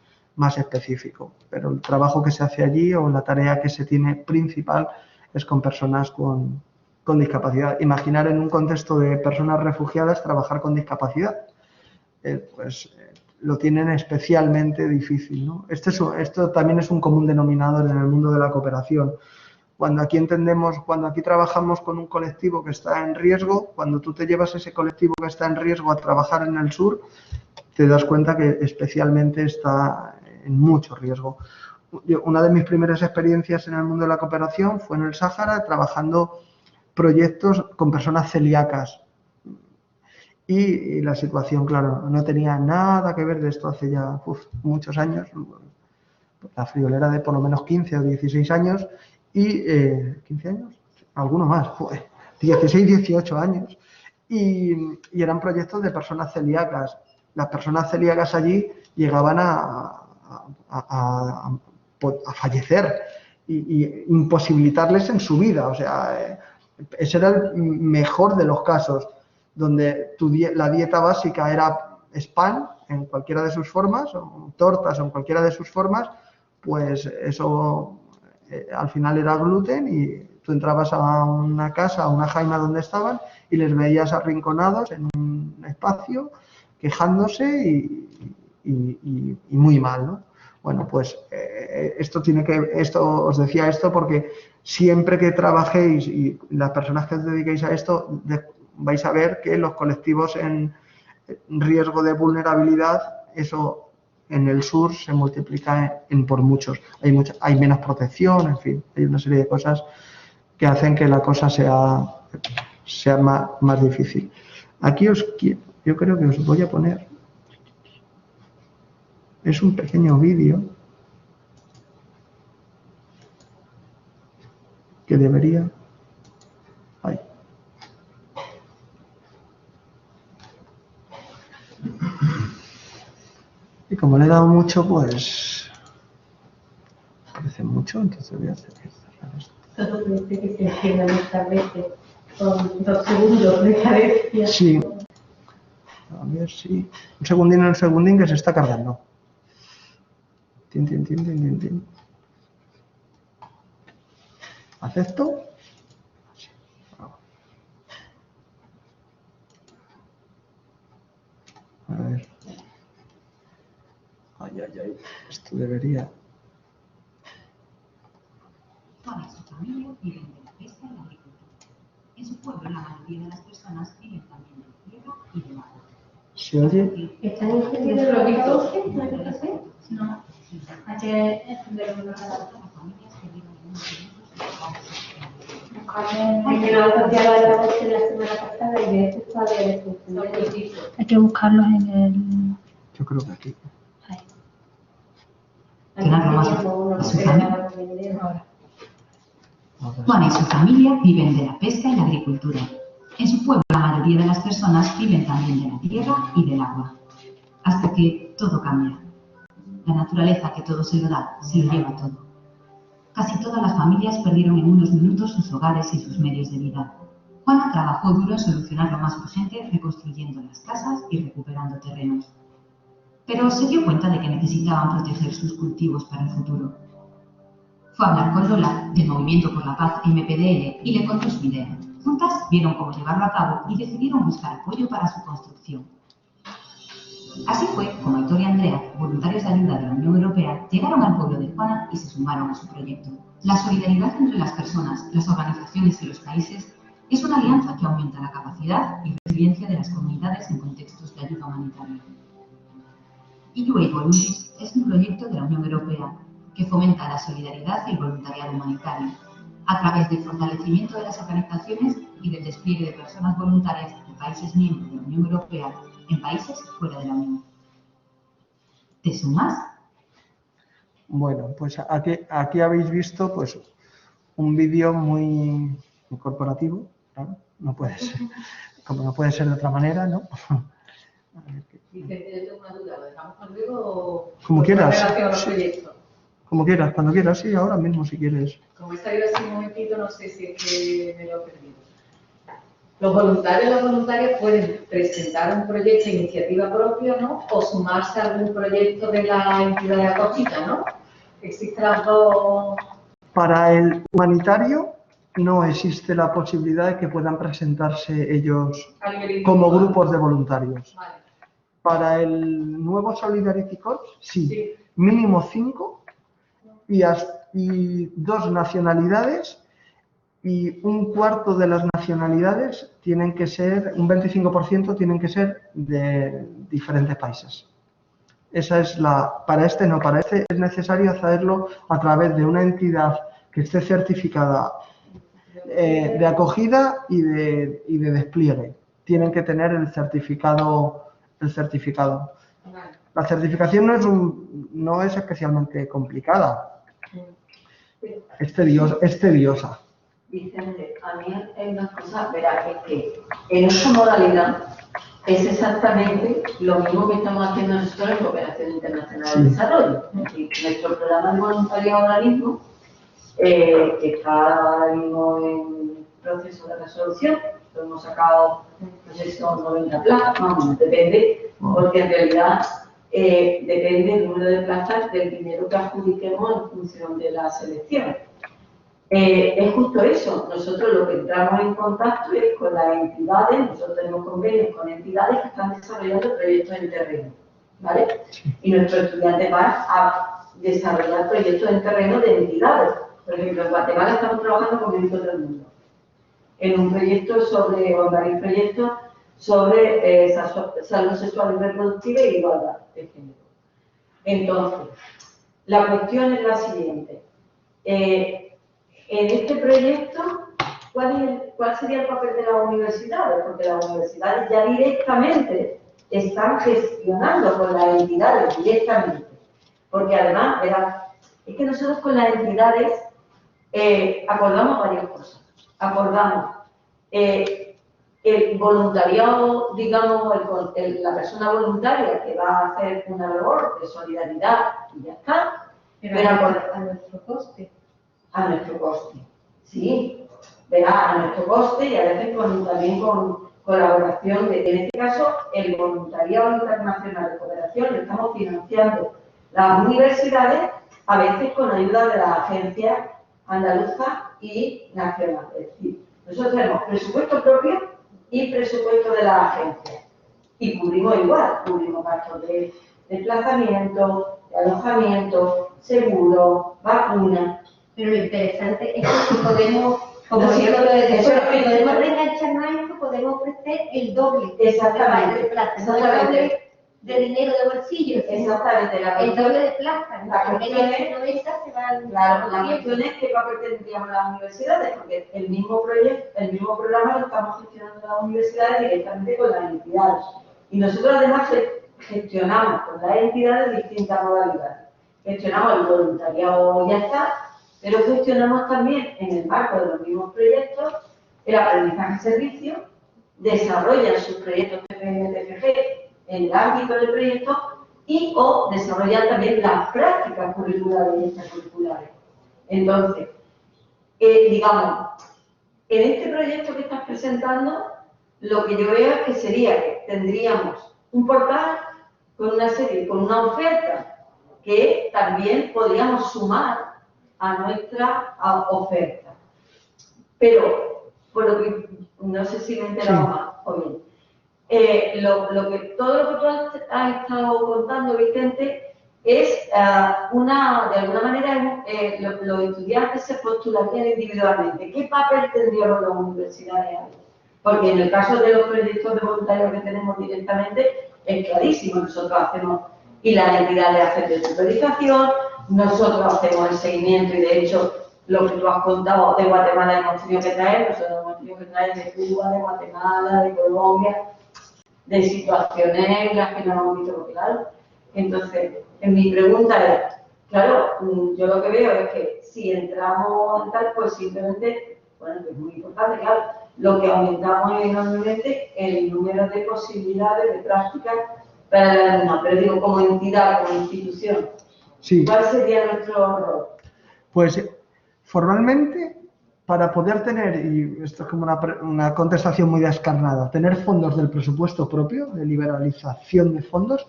específico. Pero el trabajo que se hace allí o la tarea que se tiene principal es con personas con discapacidad. Imaginar en un contexto de personas refugiadas trabajar con discapacidad, lo tienen especialmente difícil, ¿no? Esto también es un común denominador en el mundo de la cooperación. Cuando aquí trabajamos con un colectivo que está en riesgo, cuando tú te llevas ese colectivo que está en riesgo a trabajar en el sur, te das cuenta que especialmente está en mucho riesgo. Una de mis primeras experiencias en el mundo de la cooperación fue en el Sáhara, trabajando proyectos con personas celíacas. Y la situación, claro, no tenía nada que ver de esto hace ya muchos años, la friolera de por lo menos 15 o 16 años, y 15 años, alguno más, 16, 18 años, y eran proyectos de personas celíacas. Las personas celíacas allí llegaban a fallecer y imposibilitarles en su vida. O sea, ese era el mejor de los casos, donde la dieta básica era pan en cualquiera de sus formas, o tortas o en cualquiera de sus formas, pues eso al final era gluten, y tú entrabas a una casa, a una jaima donde estaban, y les veías arrinconados en un espacio, quejándose y muy mal, ¿no? Bueno, pues esto os decía esto porque siempre que trabajéis y las personas que os dediquéis a esto, vais a ver que los colectivos en riesgo de vulnerabilidad, eso en el sur se multiplica por muchos. Hay menos protección, en fin, hay una serie de cosas que hacen que la cosa sea más difícil. Aquí yo creo que os voy a poner, es un pequeño vídeo que debería... Ay. Y como le he dado mucho, pues... parece mucho, entonces voy a hacer que cerrar esto. Todo dice que se entienda muchas veces con 2 segundos de carencia. Sí. A ver si... un segundín que se está cargando. Tin, tin, tin, tin, tin, tin. ¿Acepto? Sí. A ver. Ay. Esto debería... Juan y su familia viven de la pesca y la agricultura. En su pueblo, la mayoría de las personas viven también de la tierra y del agua. ¿Se oye? ¿Están encendidos los altavoces? ¿No hay que hacer? No. Hay que encender una Las familias que viven en unos Porque no asociaba la voz de la semana pasada y de esto todavía descendiendo. Hay que buscarlos en el... Yo creo que aquí. Ahí. Ahora. Juan y su familia viven de la pesca y la agricultura. En su pueblo, la mayoría de las personas viven también de la tierra y del agua. Hasta que todo cambia. La naturaleza que todo se lo da, se lo lleva todo. Casi todas las familias perdieron en unos minutos sus hogares y sus medios de vida. Juana trabajó duro en solucionar lo más urgente, reconstruyendo las casas y recuperando terrenos. Pero se dio cuenta de que necesitaban proteger sus cultivos para el futuro. Fue a hablar con Lola, del Movimiento por la Paz MPDL, y le contó su idea. Juntas vieron cómo llevarlo a cabo y decidieron buscar apoyo para su construcción. Así fue como Aitor y Andrea, voluntarios de ayuda de la Unión Europea, llegaron al pueblo de Juana y se sumaron a su proyecto. La solidaridad entre las personas, las organizaciones y los países es una alianza que aumenta la capacidad y resiliencia de las comunidades en contextos de ayuda humanitaria. EU Aid Volunteers es un proyecto de la Unión Europea que fomenta la solidaridad y el voluntariado humanitario a través del fortalecimiento de las organizaciones y del despliegue de personas voluntarias de países miembros de la Unión Europea en países fuera de la Unión. ¿Te sumas? Bueno, pues aquí habéis visto pues un vídeo muy corporativo, claro, no puede ser, como no puede ser de otra manera, ¿no? Vicente, yo tengo una duda, ¿lo dejamos para luego o...? Como quieras. En relación a los Sí. proyectos. Como quieras, cuando quieras, sí, ahora mismo si quieres. Como he salido así un momentito, no sé si es que me lo he perdido. Los voluntarios y las voluntarias pueden presentar un proyecto de iniciativa propia, ¿no? O sumarse a algún proyecto de la entidad de acogida, ¿no? Existen las dos... Para el humanitario no existe la posibilidad de que puedan presentarse ellos a nivel como individual. grupos de voluntarios. Vale. Para el nuevo Solidarity Corps, sí, Sí. mínimo 5 y 2 nacionalidades, y un cuarto de las nacionalidades tienen que ser, un 25% tienen que ser de diferentes países. Esa es para este no, para este es necesario hacerlo a través de una entidad que esté certificada de acogida y de despliegue. Tienen que tener el certificado. Vale. La certificación no es especialmente complicada. Es tediosa. Vicente, a mí hay una cosa, verá, es que en esta modalidad es exactamente lo mismo que estamos haciendo nosotros en Cooperación Internacional de Desarrollo. Es decir, nuestro programa de voluntariado ahora mismo, que está ahora mismo en proceso de resolución, lo hemos sacado, no sé si son 90 plazas, más o menos, depende, porque en realidad depende el número de plazas del dinero que adjudiquemos en función de la selección. Es justo eso, nosotros lo que entramos en contacto es con las entidades, nosotros tenemos convenios con entidades que están desarrollando proyectos en terreno, ¿vale? Y nuestros estudiantes van desarrollar proyectos en terreno de entidades. Por ejemplo, en Guatemala estamos trabajando con Médicos del Mundo en un proyecto o en varios proyectos sobre salud sexual y reproductiva y igualdad de género. Entonces, la cuestión es la siguiente. En este proyecto, ¿cuál sería el papel de las universidades? Porque las universidades ya directamente están gestionando con las entidades directamente. Porque además, verás, es que nosotros con las entidades acordamos varias cosas. Acordamos el voluntariado, digamos, la persona voluntaria que va a hacer una labor de solidaridad y ya está. Pero a nuestro coste. A nuestro coste, sí, verá, a nuestro coste y a veces también con colaboración, en este caso, el voluntariado internacional de cooperación lo estamos financiando las universidades, a veces con ayuda de las agencias andaluzas y nacionales. Es decir, nosotros tenemos presupuesto propio y presupuesto de las agencias. Y cubrimos igual, cubrimos gastos de desplazamiento, de alojamiento, seguro, vacunas. Pero lo interesante es que si podemos, como No, sí, digo lo de eso es lo que podemos reengancharnos a esto, podemos ofrecer el doble Exactamente. de plata, no el Exactamente. doble de dinero de bolsillo, sino Exactamente, el doble de plata. la En cuestión vez de es- 90 se van Claro, la cuestión es qué papel tendríamos las universidades, porque el mismo proyecto, el mismo programa lo estamos gestionando las universidades directamente con las entidades. Y nosotros además gestionamos con las entidades distintas modalidades. Gestionamos el voluntariado, ya está, pero gestionamos también en el marco de los mismos proyectos el aprendizaje servicio, desarrollan sus proyectos TFG en el ámbito del proyecto y o desarrollar también las prácticas curriculares y extracurriculares. Entonces, digamos, en este proyecto que estás presentando, lo que yo veo es que sería que tendríamos un portal con una serie, con una oferta que también podríamos sumar a nuestra oferta. Pero, por lo que, no sé si me he enterado Sí. más o bien. Todo lo que tú has estado contando, Vicente, es de alguna manera, los estudiantes se postularían individualmente. ¿Qué papel tendríamos las universidades ahí? Porque en el caso de los proyectos de voluntarios que tenemos directamente, es clarísimo. Nosotros hacemos, y las entidades hacen de tutorización, nosotros hacemos el seguimiento y de hecho, lo que tú has contado de Guatemala hemos tenido que traer, nosotros hemos tenido que traer de Cuba, de Guatemala, de Colombia, de situaciones en las que no hemos visto lo claro. Entonces, mi pregunta es, claro, yo lo que veo es que si entramos en tal, pues simplemente, bueno, que es muy importante, claro, lo que aumentamos es enormemente el número de posibilidades de prácticas para la alumna, pero digo, como entidad, como institución, Sí. ¿cuál sería nuestro rol? Pues formalmente, para poder tener, y esto es como una contestación muy descarnada, tener fondos del presupuesto propio, de liberalización de fondos,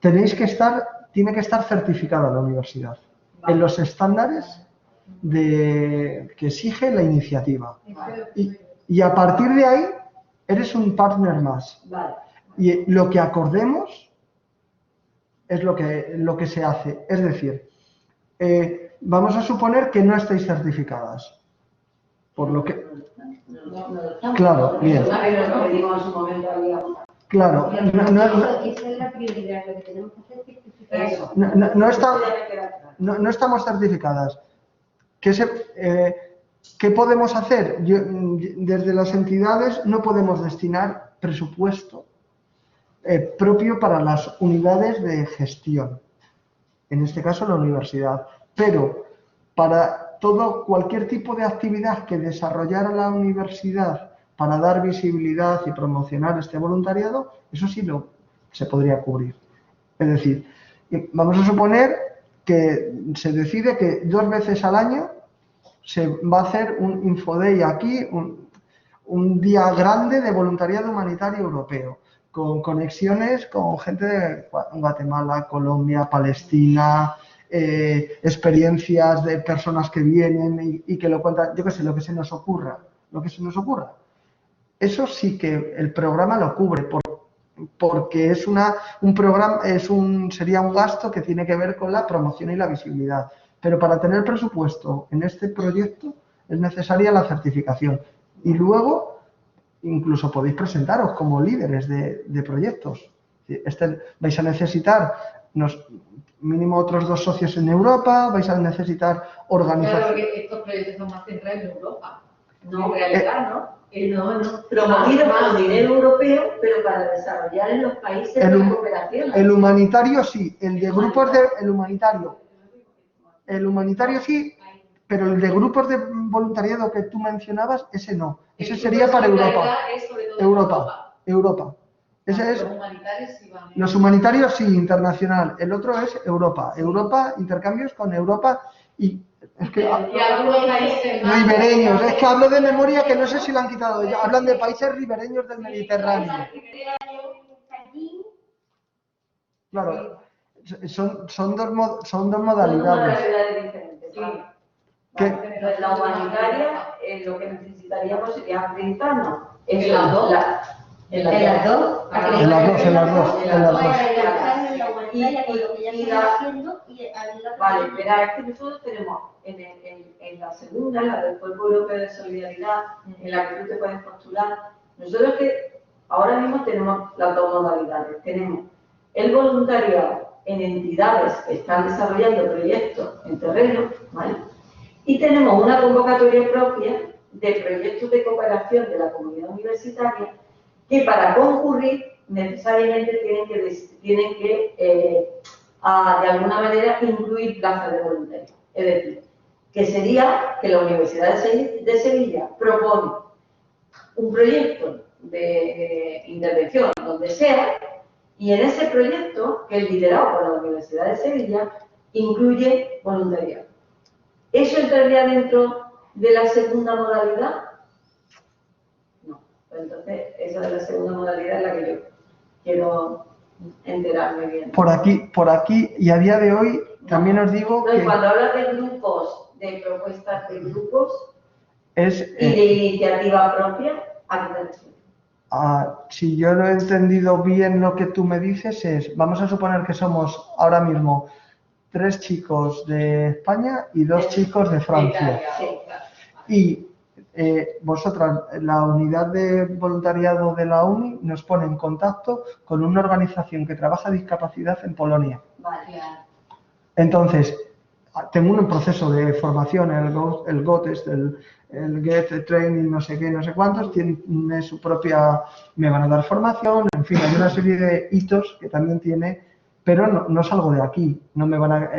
tiene que estar certificada la universidad en los estándares que exige la iniciativa. Y a partir de ahí, eres un partner más. Vale. Y lo que acordemos es lo que se hace. Es decir, vamos a suponer que no estáis certificadas. Por lo que... Claro, bien. Lo que digo en su momento había. Claro, Esa es la prioridad, lo que tenemos que hacer es certificar. Eso. no estamos certificadas. ¿Qué podemos hacer? Desde las entidades no podemos destinar presupuesto propio para las unidades de gestión, en este caso la universidad, pero para cualquier tipo de actividad que desarrollara la universidad para dar visibilidad y promocionar este voluntariado, eso sí se podría cubrir. Es decir, vamos a suponer que se decide que 2 veces al año se va a hacer un Infoday aquí, un día grande de voluntariado humanitario europeo, con conexiones con gente de Guatemala, Colombia, Palestina, experiencias de personas que vienen y que lo cuentan, yo qué sé, lo que se nos ocurra. Eso sí que el programa lo cubre porque es un programa, sería un gasto que tiene que ver con la promoción y la visibilidad. Pero para tener presupuesto en este proyecto es necesaria la certificación. Y luego, incluso podéis presentaros como líderes de proyectos. Vais a necesitar mínimo otros 2 socios en Europa, vais a necesitar Claro, organización. porque estos proyectos son más centrados en Europa. No, En realidad, ¿no? promovidos con dinero europeo, pero para desarrollar en los países de cooperación. El humanitario sí, el de grupos de el humanitario sí, pero el de grupos de voluntariado que tú mencionabas, ese no. Ese sería para Europa. Europa. Ese es. Los humanitarios sí van. Los humanitarios sí, internacional. El otro es Europa. Europa, intercambios con Europa y es que Y algunos países más. ribereños. Es que hablo de memoria que no sé si lo han quitado. Hablan de países ribereños del Mediterráneo. Claro, son dos modalidades. Diferentes. Sí. ¿Qué? Entonces, la humanitaria, lo que necesitaríamos sería acreditarnos. En las dos. En las dos. En las dos. Vale, verá, es que nosotros tenemos en la segunda, la del Cuerpo Europeo de Solidaridad, en la que tú te puedes postular. Nosotros que ahora mismo tenemos las dos modalidades. Tenemos el voluntariado en entidades que están desarrollando proyectos en terreno, ¿vale? Y tenemos una convocatoria propia de proyectos de cooperación de la comunidad universitaria que para concurrir necesariamente tienen que de alguna manera incluir plazas de voluntariado. Es decir, que sería que la Universidad de Sevilla propone un proyecto de intervención donde sea, y en ese proyecto, que es liderado por la Universidad de Sevilla, incluye voluntariado. ¿Eso entraría dentro de la segunda modalidad? No. Pues entonces, esa de la segunda modalidad es la que yo quiero enterarme bien. Por aquí, y a día de hoy también os digo No, y que cuando hablas de grupos, de propuestas de grupos es... y de iniciativa propia, ¿a qué te refieres? Si yo lo he entendido bien lo que tú me dices es, vamos a suponer que somos ahora mismo 3 chicos de España y 2 chicos de Francia. Y vosotras, la unidad de voluntariado de la UNI, nos pone en contacto con una organización que trabaja discapacidad en Polonia. Vale. Entonces, tengo un proceso de formación, el GOTES, el GET Training, no sé qué, no sé cuántos, tiene su propia, me van a dar formación, en fin, hay una serie de hitos que también tiene, pero no salgo de aquí, no me van a,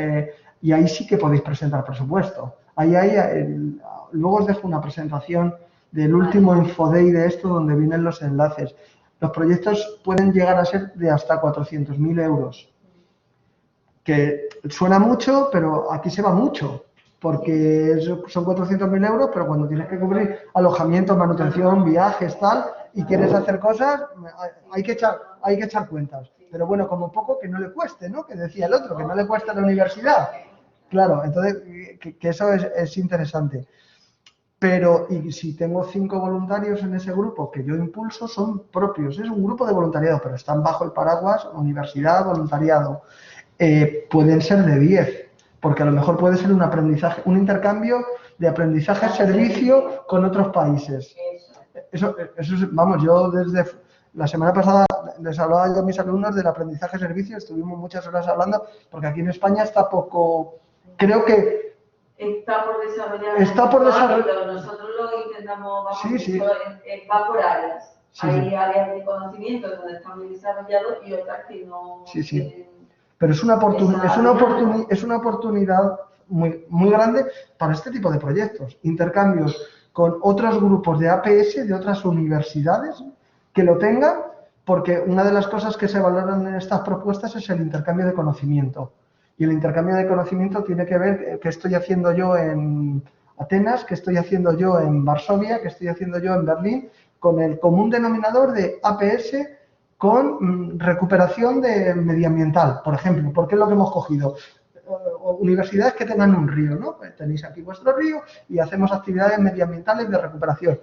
y ahí sí que podéis presentar presupuesto. Luego os dejo una presentación del último Infoday de esto, donde vienen los enlaces. Los proyectos pueden llegar a ser de hasta 400.000 euros. Que suena mucho, pero aquí se va mucho, porque son 400.000 euros, pero cuando tienes que cubrir alojamiento, manutención, viajes, tal, y quieres hacer cosas, hay que echar cuentas. Pero bueno, como poco que no le cueste, ¿no? Que decía el otro, que no le cueste a la universidad. Claro, entonces, que eso es interesante. Pero, y si tengo 5 voluntarios en ese grupo que yo impulso, son propios. Es un grupo de voluntariado, pero están bajo el paraguas universidad, voluntariado. Pueden ser de 10, porque a lo mejor puede ser un intercambio de aprendizaje-servicio con otros países. Eso vamos, yo desde la semana pasada les hablaba yo a mis alumnos del aprendizaje-servicio, estuvimos muchas horas hablando, porque aquí en España está poco, creo que... Está por desarrollar. Nosotros lo intentamos, va por áreas. Hay áreas de conocimiento donde están muy desarrollados y otras que no tienen. Pero es una oportunidad muy, muy grande para este tipo de proyectos. Intercambios con otros grupos de APS, de otras universidades que lo tengan, porque una de las cosas que se valoran en estas propuestas es el intercambio de conocimiento. Y el intercambio de conocimiento tiene que ver qué estoy haciendo yo en Atenas, qué estoy haciendo yo en Varsovia, qué estoy haciendo yo en Berlín, con el común denominador de APS con recuperación medioambiental, por ejemplo, porque es lo que hemos cogido. Universidades que tengan un río, ¿no? Pues tenéis aquí vuestro río y hacemos actividades medioambientales de recuperación.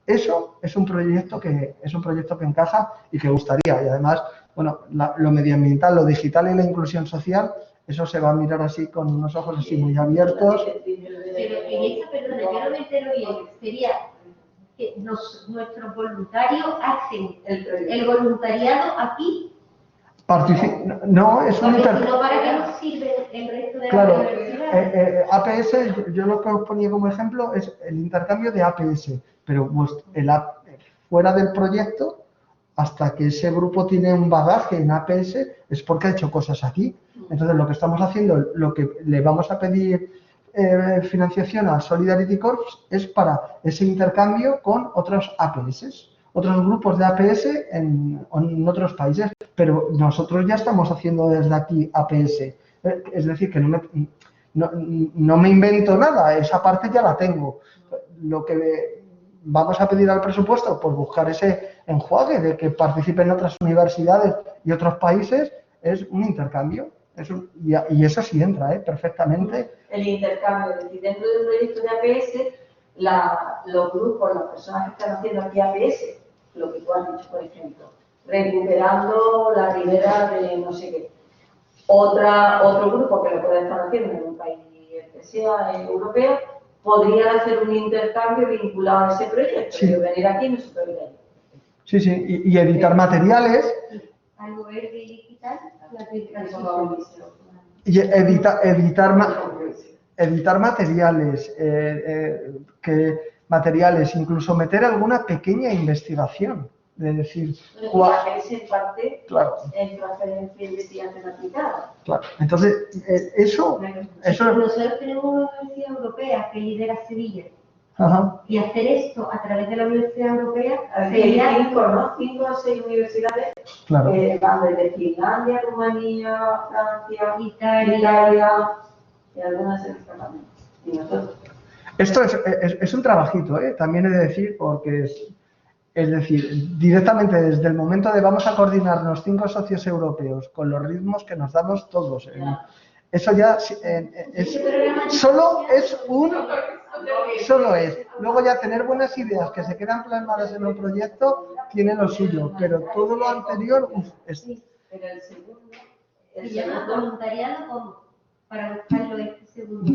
Eso es un proyecto que encaja y que gustaría. Y además, bueno, lo medioambiental, lo digital y la inclusión social, eso se va a mirar así con unos ojos así muy abiertos. Pero en esa, perdona, yo no me entero bien, sería que nuestros voluntarios hacen el voluntariado aquí, No, es un no para que nos sirve el resto de Claro, la universidad. APS, yo lo que os ponía como ejemplo es el intercambio de APS, pero fuera del proyecto, hasta que ese grupo tiene un bagaje en APS, es porque ha hecho cosas aquí. Entonces, lo que estamos haciendo, lo que le vamos a pedir financiación al Solidarity Corps es para ese intercambio con otros APS, otros grupos de APS en otros países, pero nosotros ya estamos haciendo desde aquí APS. Es decir, que no me invento nada, esa parte ya la tengo. Lo que vamos a pedir al presupuesto, pues buscar ese enjuague de que participen otras universidades y otros países, es un intercambio. Y eso sí entra, perfectamente. El intercambio, es decir, dentro de un proyecto de APS, los grupos, las personas que están haciendo aquí APS, lo que tú has dicho, por ejemplo, recuperando la ribera de no sé qué. Otro grupo que lo pueda estar haciendo en un país que sea europeo, podría hacer un intercambio vinculado a ese proyecto, Sí. y venir aquí y nosotros ir allí. Sí, y editar materiales. Algo verde y digital, la Eso va a venir. Y editar materiales, materiales, incluso meter alguna pequeña investigación. Es decir, APS en parte claro, en transferencia de investigación aplicada. claro. Entonces, eso, Nosotros tenemos una universidad europea que lidera Sevilla. ajá, Y hacer esto a través de la Universidad Europea Aquí hay sería 5 o 6 universidades claro. que van desde Finlandia, Rumanía, Francia, Italia. Italia y algunas en también. Y nosotros. Esto es un trabajito, también he de decir, porque es decir, directamente desde el momento de vamos a coordinarnos 5 socios europeos con los ritmos que nos damos todos. Eso ya solo es. Luego ya tener buenas ideas que se quedan plasmadas en un proyecto tiene lo suyo, pero todo lo anterior es... Pero el segundo, se llama voluntariado como para buscarlo este segundo.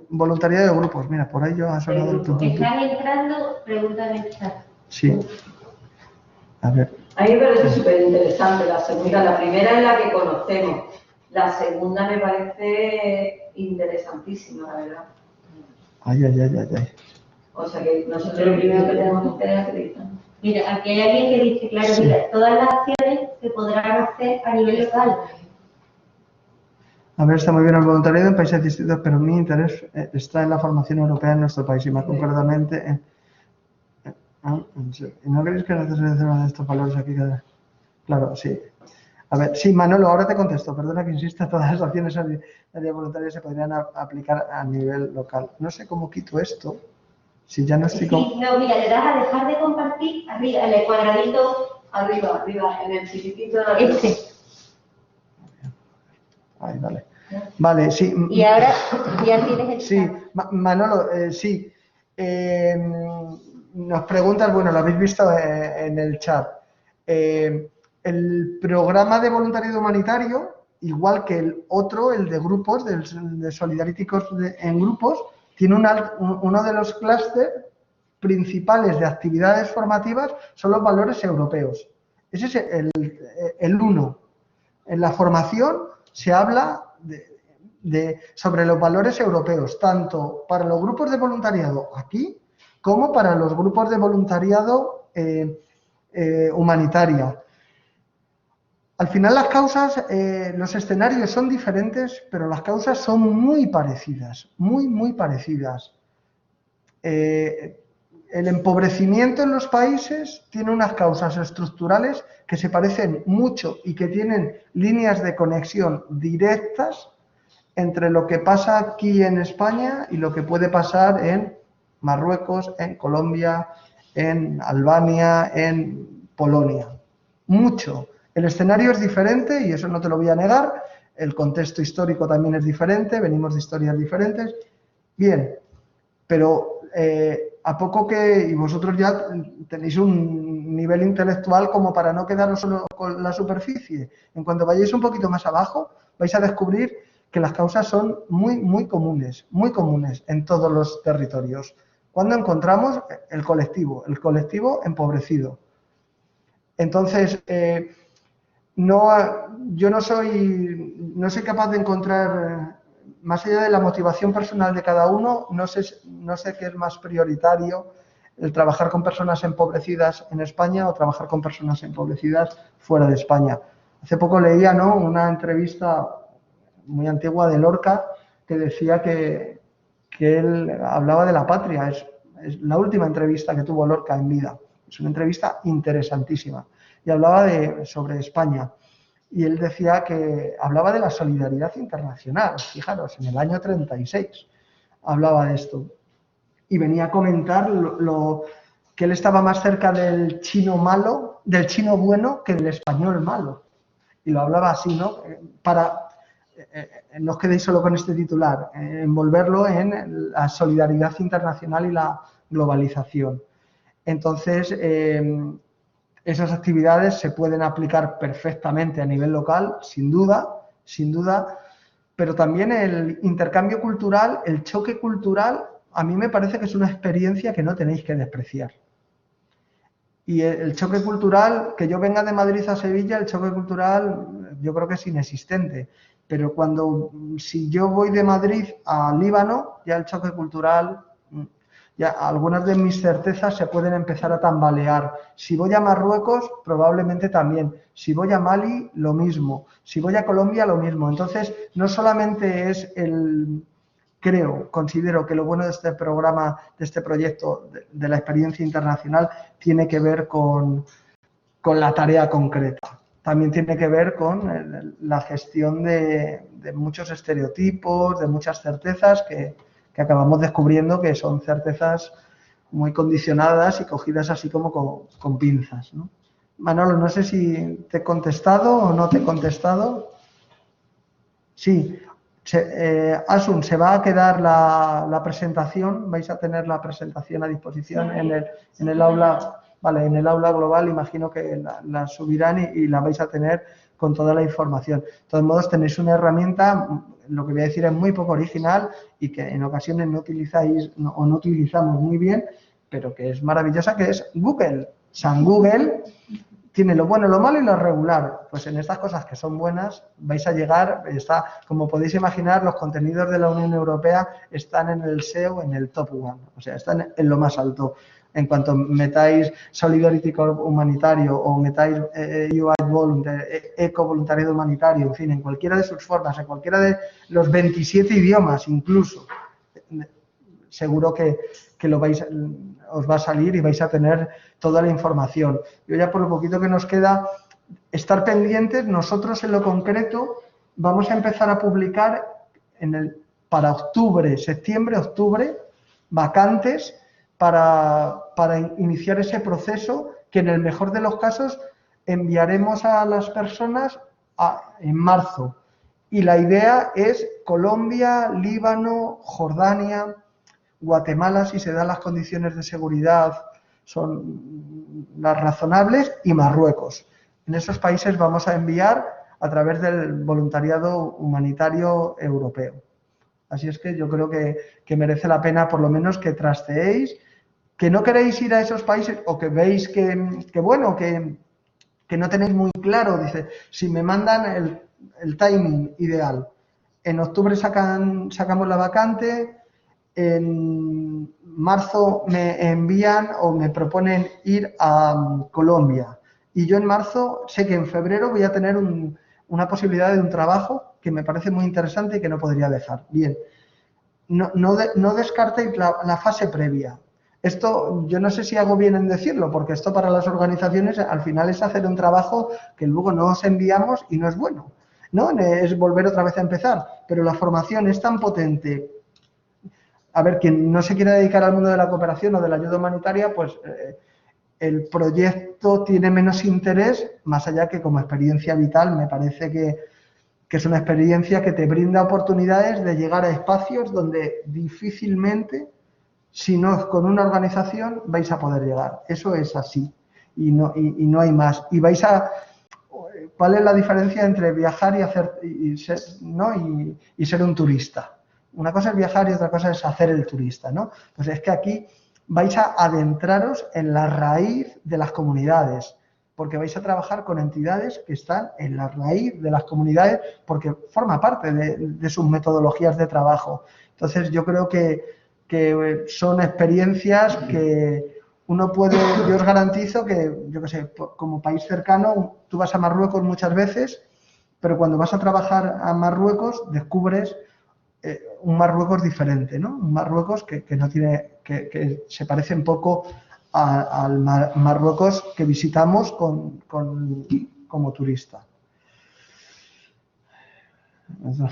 Voluntariado de grupos, mira, por ahí yo ha sonado el tuntún. Están entrando, preguntan en chat. Sí. A ver. a mí me parece súper interesante la segunda. La primera es la que conocemos. La segunda me parece interesantísima, la verdad. Ay. O sea que nosotros lo primero que tenemos que hacer es acreditar. Mira, aquí hay alguien que dice, claro, Sí. mira, todas las acciones se podrán hacer a nivel local. A ver, está muy bien el voluntariado en países distintos, pero mi interés está en la formación europea en nuestro país y más concretamente en... ¿No creéis que es necesario hacer uno de estos valores aquí? Claro, sí. A ver, sí, Manolo, ahora te contesto. Perdona que insista, todas las acciones voluntarias se podrían aplicar a nivel local. No sé cómo quito esto. Si ya no estoy con... Sí, no, mira, le das a dejar de compartir, arriba, en el cuadradito, Arriba, en el chiquitito de la este. Ahí, vale. Vale, sí. Y ahora ya tienes el Sí, chat. Manolo, sí. Nos preguntas, bueno, lo habéis visto en el chat. El programa de voluntariado humanitario, igual que el otro, el de grupos, de Solidarity Corps en grupos, tiene uno de los clústeres principales de actividades formativas son los valores europeos. Ese es el uno. En la formación se habla sobre los valores europeos, tanto para los grupos de voluntariado aquí, como para los grupos de voluntariado humanitaria. Al final las causas, los escenarios son diferentes, pero las causas son muy parecidas, muy parecidas. El empobrecimiento en los países tiene unas causas estructurales que se parecen mucho y que tienen líneas de conexión directas entre lo que pasa aquí en España y lo que puede pasar en Marruecos, en Colombia, en Albania, en Polonia. Mucho. El escenario es diferente y eso no te lo voy a negar. El contexto histórico también es diferente, venimos de historias diferentes. Bien, pero a poco que, y vosotros ya tenéis un nivel intelectual como para no quedaros solo con la superficie, en cuanto vayáis un poquito más abajo, vais a descubrir que las causas son muy comunes en todos los territorios. Cuando encontramos el colectivo empobrecido. Entonces, yo no soy capaz de encontrar, más allá de la motivación personal de cada uno, no sé qué es más prioritario, el trabajar con personas empobrecidas en España o trabajar con personas empobrecidas fuera de España. Hace poco leía, ¿no?, una entrevista muy antigua de Lorca que decía que él hablaba de la patria. Es la última entrevista que tuvo Lorca en vida. Es una entrevista interesantísima. Y hablaba sobre España. Y él decía que hablaba de la solidaridad internacional. Fijaros, en el año 36 hablaba de esto. Y venía a comentar que él estaba más cerca del chino malo, del chino bueno, que del español malo. Y lo hablaba así, ¿no? No os quedéis solo con este titular, envolverlo en la solidaridad internacional y la globalización. Entonces, esas actividades se pueden aplicar perfectamente a nivel local, sin duda, pero también el intercambio cultural, el choque cultural, a mí me parece que es una experiencia que no tenéis que despreciar. Y el choque cultural, que yo venga de Madrid a Sevilla, el choque cultural yo creo que es inexistente. Pero si yo voy de Madrid a Líbano, ya el choque cultural, ya algunas de mis certezas se pueden empezar a tambalear. Si voy a Marruecos, probablemente también. Si voy a Mali, lo mismo. Si voy a Colombia, lo mismo. Entonces, no solamente es considero que lo bueno de este programa, de este proyecto, de la experiencia internacional, tiene que ver con la tarea concreta. También tiene que ver con la gestión de muchos estereotipos, de muchas certezas que acabamos descubriendo que son certezas muy condicionadas y cogidas así como con pinzas, ¿no? Manolo, no sé si te he contestado o no te he contestado. Sí. Asun, se va a quedar la presentación, vais a tener la presentación a disposición en el aula. Vale, en el aula global imagino que la subirán y la vais a tener con toda la información. De todos modos, tenéis una herramienta, lo que voy a decir es muy poco original y que en ocasiones no utilizamos muy bien, pero que es maravillosa, que es Google. San Google tiene lo bueno, lo malo y lo regular. Pues en estas cosas que son buenas vais a llegar, como podéis imaginar, los contenidos de la Unión Europea están en el SEO, en el top 1, o sea, están en lo más alto. En cuanto metáis Solidarity Corps humanitario o metáis Eco voluntariado humanitario, en fin, en cualquiera de sus formas, en cualquiera de los 27 idiomas incluso, seguro que os va a salir y vais a tener toda la información. Yo ya por lo poquito que nos queda, estar pendientes, nosotros en lo concreto vamos a empezar a publicar para septiembre-octubre, vacantes para iniciar ese proceso que en el mejor de los casos enviaremos a las personas en marzo. Y la idea es Colombia, Líbano, Jordania, Guatemala, si se dan las condiciones de seguridad, son las razonables, y Marruecos. En esos países vamos a enviar a través del voluntariado humanitario europeo. Así es que yo creo que merece la pena por lo menos que trasteéis, que no queréis ir a esos países o que veis que no tenéis muy claro. Dice, si me mandan el timing ideal, en octubre sacamos la vacante, en marzo me envían o me proponen ir a Colombia y yo en marzo sé que en febrero voy a tener una posibilidad de un trabajo que me parece muy interesante y que no podría dejar. Bien, no descartéis la fase previa. Esto yo no sé si hago bien en decirlo, porque esto para las organizaciones al final es hacer un trabajo que luego no os enviamos y no es bueno, ¿no? Es volver otra vez a empezar, pero la formación es tan potente. A ver, quien no se quiera dedicar al mundo de la cooperación o de la ayuda humanitaria, pues el proyecto tiene menos interés, más allá que como experiencia vital me parece que es una experiencia que te brinda oportunidades de llegar a espacios donde difícilmente si no con una organización vais a poder llegar. Eso es así y no hay más. Y vais a... ¿Cuál es la diferencia entre viajar y hacer ser, ¿no? y ser un turista? Una cosa es viajar y otra cosa es hacer el turista, ¿no? Pues es que aquí vais a adentraros en la raíz de las comunidades, porque vais a trabajar con entidades que están en la raíz de las comunidades, porque forma parte de sus metodologías de trabajo. Entonces yo creo que son experiencias que uno puede, yo os garantizo que, yo qué sé, como país cercano, tú vas a Marruecos muchas veces, pero cuando vas a trabajar a Marruecos descubres un Marruecos diferente, ¿no? Un Marruecos que no tiene, que se parece un poco al Marruecos que visitamos como turista. Eso.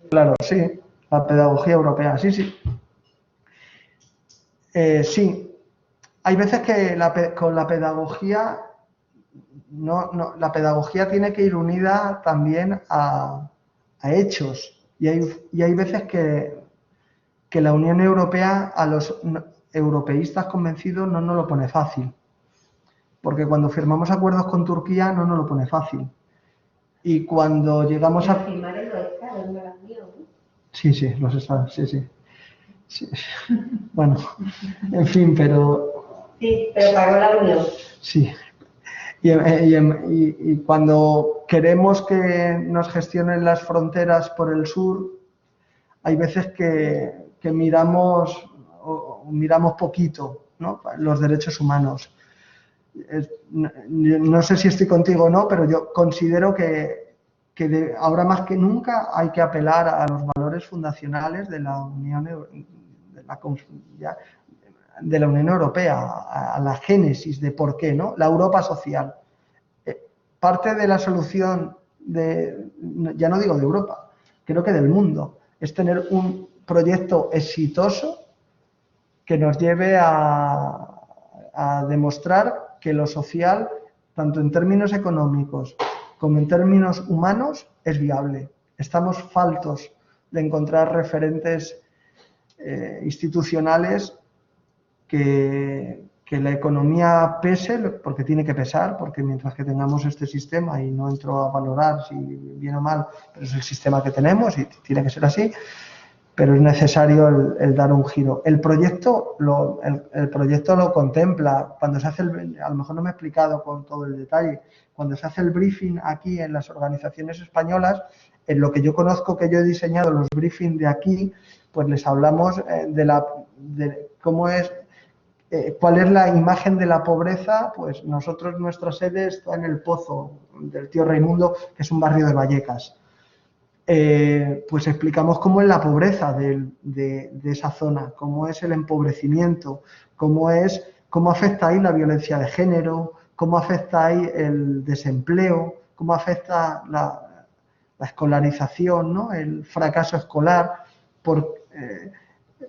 Claro, sí, la pedagogía europea, sí, sí. Sí, hay veces que con la pedagogía, la pedagogía tiene que ir unida también a hechos. Y hay veces que la Unión Europea a los europeístas convencidos no nos lo pone fácil. Porque cuando firmamos acuerdos con Turquía no nos lo pone fácil. Y cuando llegamos a... Firmar en los estados, no la Unión, ¿no? Sí, sí, los estados, sí, sí. Sí. Bueno, en fin, pero... Sí, pero pagó la Unión. Sí. Y cuando queremos que nos gestionen las fronteras por el sur, hay veces que miramos poquito, ¿no? Los derechos humanos. No sé si estoy contigo o no, pero yo considero que ahora más que nunca hay que apelar a los valores fundacionales de la Unión Europea, a la génesis de por qué, ¿no? La Europa social. Parte de la solución ya no digo de Europa, creo que del mundo, es tener un proyecto exitoso que nos lleve a demostrar que lo social, tanto en términos económicos como en términos humanos, es viable. Estamos faltos de encontrar referentes institucionales que la economía pese, porque tiene que pesar, porque mientras que tengamos este sistema, y no entro a valorar si bien o mal, pero es el sistema que tenemos y tiene que ser así, pero es necesario el dar un giro. El proyecto lo contempla. Cuando se hace a lo mejor no me he explicado con todo el detalle, cuando se hace el briefing aquí en las organizaciones españolas, en lo que yo conozco, que yo he diseñado los briefings de aquí, pues les hablamos de cómo es, cuál es la imagen de la pobreza. Pues nosotros, nuestra sede está en el Pozo del Tío Raimundo, que es un barrio de Vallecas. Pues explicamos cómo es la pobreza de esa zona, cómo es el empobrecimiento, cómo afecta ahí la violencia de género, cómo afecta ahí el desempleo, cómo afecta la escolarización, ¿no? El fracaso escolar.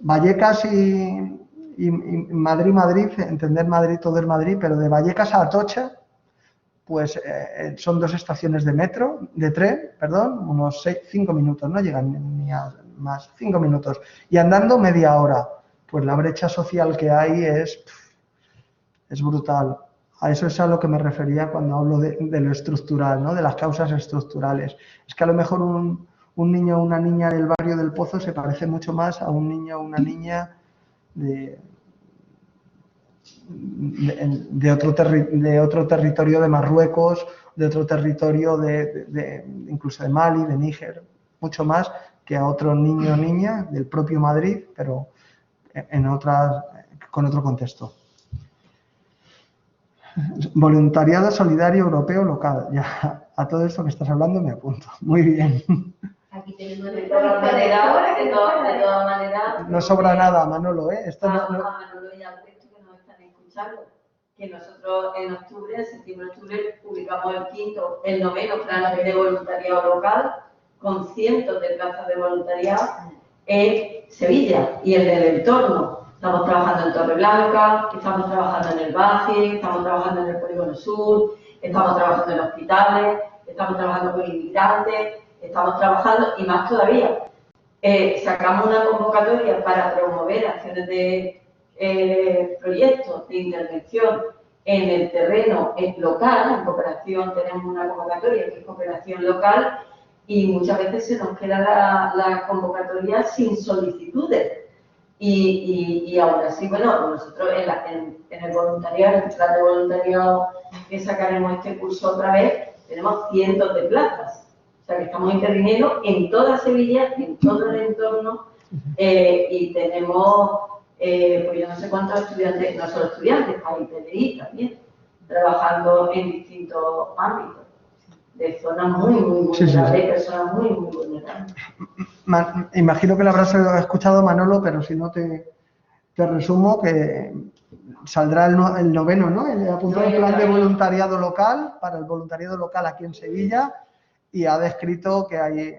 Vallecas y Madrid, entender Madrid, todo es Madrid, pero de Vallecas a Atocha, pues son 2 estaciones de tren, unos 5 minutos, no llegan ni a más, 5 minutos. Y andando media hora. Pues la brecha social que hay es brutal. A eso es a lo que me refería cuando hablo de lo estructural, ¿no? De las causas estructurales. Es que a lo mejor un niño o una niña del barrio del Pozo se parece mucho más a un niño o una niña de otro territorio de Marruecos, de otro territorio incluso de Mali, de Níger, mucho más que a otro niño o niña del propio Madrid, pero con otro contexto. Voluntariado solidario europeo local. Ya, a todo esto que estás hablando me apunto. Muy bien. Aquí tenemos De todas maneras, no sobra nada, Manolo, ¿eh? Esto a Manolo y al resto que nos están escuchando, que nosotros en octubre, en septiembre-octubre, publicamos el 9º plan de voluntariado local con cientos de plazas de voluntariado en Sevilla y en el entorno. Estamos trabajando en Torreblanca, estamos trabajando en el Baci, estamos trabajando en el Polígono Sur, estamos trabajando en hospitales, estamos trabajando con inmigrantes, estamos trabajando, y más todavía, sacamos una convocatoria para promover acciones de proyectos de intervención en el terreno local. En cooperación tenemos una convocatoria que es cooperación local, y muchas veces se nos queda la convocatoria sin solicitudes. Y aún así, bueno, nosotros en el voluntariado, en el plan de voluntariado que sacaremos este curso otra vez, tenemos cientos de plazas. O sea que estamos interviniendo en toda Sevilla, en todo el entorno, y tenemos, pues yo no sé cuántos estudiantes, no solo estudiantes, hay PDI también, trabajando en distintos ámbitos, de zonas muy vulnerables, personas muy vulnerables. Imagino que lo habrás escuchado, Manolo, pero si no te resumo que saldrá el noveno, ¿no? El apuntado al plan de voluntariado local, para el voluntariado local aquí en Sevilla, y ha descrito que hay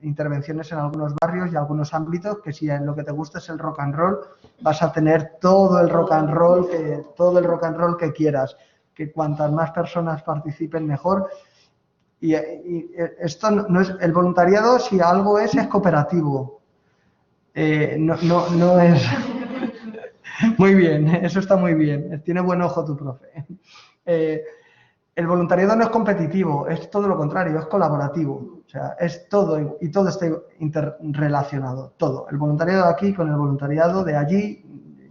intervenciones en algunos barrios y algunos ámbitos, que si lo que te gusta es el rock and roll, vas a tener todo el rock and roll que quieras, que cuantas más personas participen mejor. Y esto no es el voluntariado, si algo es cooperativo. No es. Muy bien, eso está muy bien. Tiene buen ojo tu profe. El voluntariado no es competitivo, es todo lo contrario, es colaborativo. O sea, es todo y todo está interrelacionado. Todo. El voluntariado de aquí con el voluntariado de allí,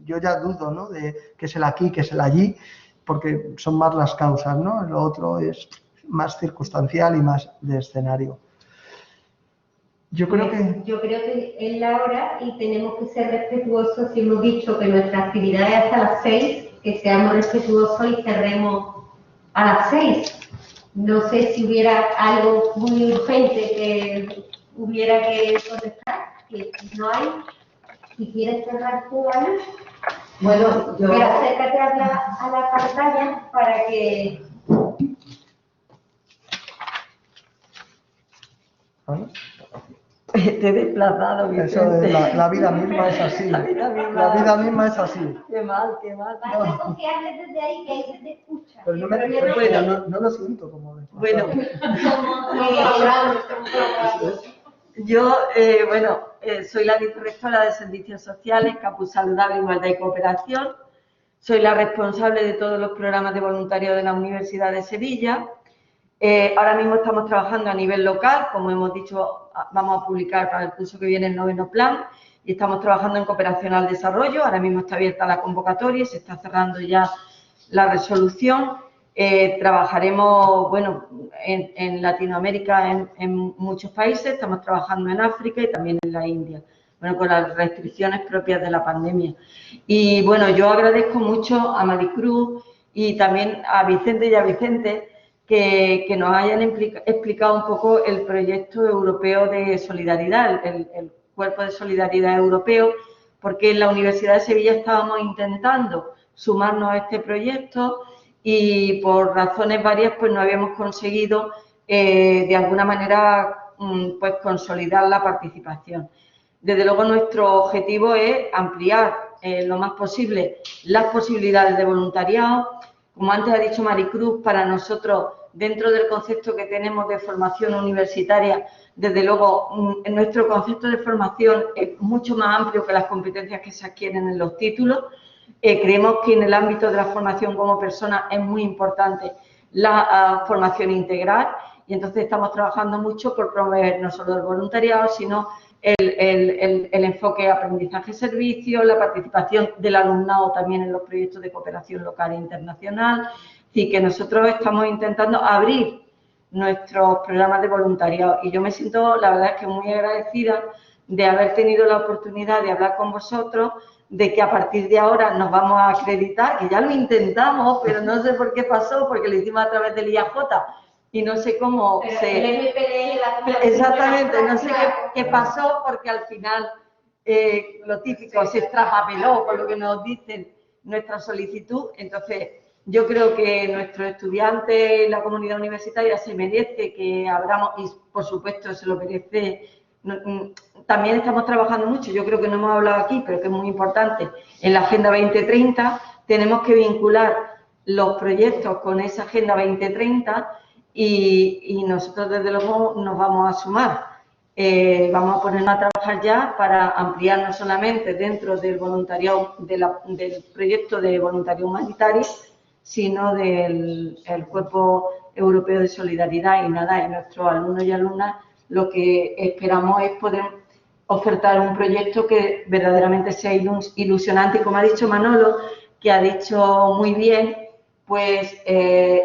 yo ya dudo, ¿no? De que es el aquí, que es el allí, porque son más las causas, ¿no? Lo otro es más circunstancial y más de escenario. Yo creo que es la hora y tenemos que ser respetuosos. Si hemos dicho que nuestra actividad es hasta las 6, que seamos respetuosos y cerremos a las 6. No sé si hubiera algo muy urgente que hubiera que contestar, que no hay. Si quieres cerrar tú, Ana. Bueno, yo... Pero acércate a la pantalla para que... Te he desplazado, Vicente. Eso de la vida misma es así. La vida misma es así. Qué mal, qué mal. Vas a confiarle desde ahí, que ahí se te escucha. Pero no lo siento como bueno, yo, soy la vicerrectora de Servicios Sociales, Campus Saludable, Igualdad y Cooperación. Soy la responsable de todos los programas de voluntariado de la Universidad de Sevilla. Ahora mismo estamos trabajando a nivel local, como hemos dicho, vamos a publicar para el curso que viene el noveno plan, y estamos trabajando en cooperación al desarrollo. Ahora mismo está abierta la convocatoria y se está cerrando ya la resolución. Trabajaremos, bueno, en Latinoamérica, en muchos países, estamos trabajando en África y también en la India, bueno, con las restricciones propias de la pandemia. Y bueno, yo agradezco mucho a Maricruz y también a Vicente y a Vicente que nos hayan explicado un poco el proyecto europeo de solidaridad, el cuerpo de solidaridad europeo, porque en la Universidad de Sevilla estábamos intentando sumarnos a este proyecto y por razones varias pues no habíamos conseguido de alguna manera pues consolidar la participación. Desde luego nuestro objetivo es ampliar lo más posible las posibilidades de voluntariado. Como antes ha dicho Maricruz, para nosotros, dentro del concepto que tenemos de formación universitaria, desde luego nuestro concepto de formación es mucho más amplio que las competencias que se adquieren en los títulos. Creemos que en el ámbito de la formación como persona es muy importante la formación integral y entonces estamos trabajando mucho por promover no solo el voluntariado, sino el enfoque aprendizaje-servicio, la participación del alumnado también en los proyectos de cooperación local e internacional. Y que nosotros estamos intentando abrir nuestros programas de voluntariado. Y yo me siento, la verdad, es que muy agradecida de haber tenido la oportunidad de hablar con vosotros, de que a partir de ahora nos vamos a acreditar, que ya lo intentamos, pero no sé por qué pasó, porque lo hicimos a través del IAJ y no sé cómo exactamente, no sé qué pasó, porque al final lo típico se extrapapeló, por lo que nos dicen, nuestra solicitud. Entonces, yo creo que nuestros estudiantes y la comunidad universitaria se merece que abramos, y por supuesto se lo merece También estamos trabajando mucho, yo creo que no hemos hablado aquí, pero que es muy importante, en la Agenda 2030 tenemos que vincular los proyectos con esa Agenda 2030 y nosotros desde luego nos vamos a sumar. Vamos a ponernos a trabajar ya para ampliar no solamente dentro del voluntariado, del proyecto de voluntariado humanitario, sino del Cuerpo Europeo de Solidaridad. Y nada, en nuestros alumnos y alumnas lo que esperamos es poder ofertar un proyecto que verdaderamente sea ilusionante y, como ha dicho Manolo, que ha dicho muy bien, pues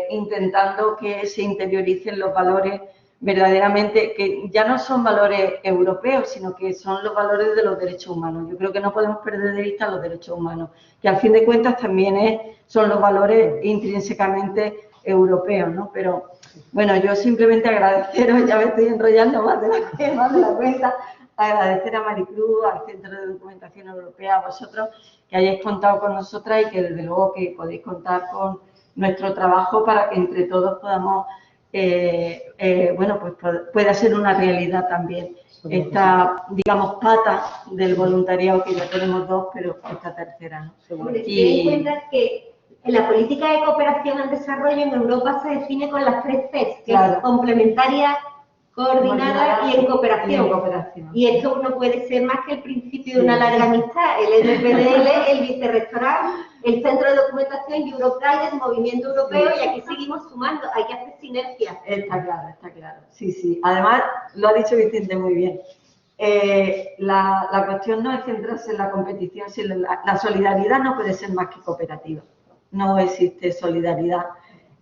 intentando que se interioricen los valores verdaderamente, que ya no son valores europeos, sino que son los valores de los derechos humanos. Yo creo que no podemos perder de vista los derechos humanos, que al fin de cuentas también son los valores intrínsecamente europeos, ¿no? Pero, bueno, yo simplemente agradeceros, ya me estoy enrollando más de la cuenta, agradecer a Maricruz, al Centro de Documentación Europea, a vosotros, que hayáis contado con nosotras y que desde luego que podéis contar con nuestro trabajo para que entre todos podamos bueno, pues pueda ser una realidad también esta, digamos, pata del voluntariado, que ya tenemos dos, pero esta tercera, ¿no? Hombre, ten en cuenta que en la política de cooperación al desarrollo en Europa se define con las 3 Cs, que es complementaria, coordinada y en cooperación. Y esto no puede ser más que el principio de una larga amistad. El MPDL, el Vicerrectorado, el Centro de Documentación, Europride, el Movimiento Europeo, y aquí seguimos sumando. Hay que hacer sinergia. Está claro, está claro. Sí, sí. Además, lo ha dicho Vicente muy bien. La cuestión no es centrarse en la competición, sino la solidaridad no puede ser más que cooperativa. No existe solidaridad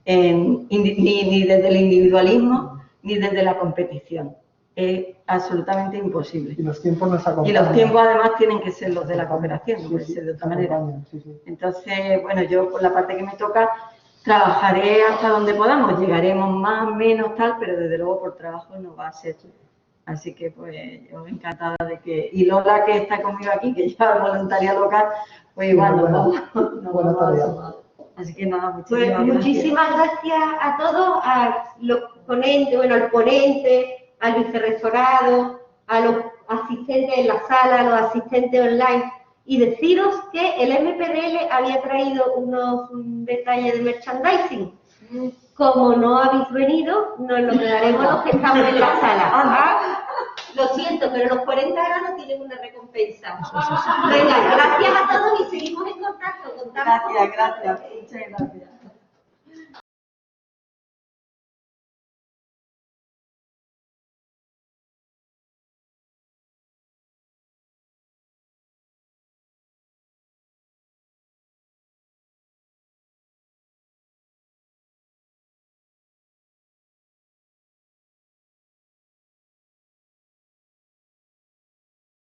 ni desde el individualismo ni desde la competición. Es absolutamente imposible. Y los tiempos nos acompañan. Y los tiempos además tienen que ser los de la cooperación, no puede ser de otra manera. Sí, sí. Entonces, bueno, yo por la parte que me toca trabajaré hasta donde podamos, llegaremos más, menos, tal, pero desde luego por trabajo no va a ser. Así que pues yo encantada de que... Y Lola, que está conmigo aquí, que lleva voluntariado local, pues igual nos vamos a sumar. Así que nada, Muchísimas gracias a todos, a los ponentes, bueno, al ponente, al vicerrectorado, a los asistentes en la sala, a los asistentes online, y deciros que el MPDL había traído unos detalles de merchandising. Como no habéis venido, nos lo quedaremos los que estamos en la sala. Lo siento, pero los 40 grados tienen una recompensa. Venga, gracias a todos y seguimos en contacto. Gracias, muchas gracias.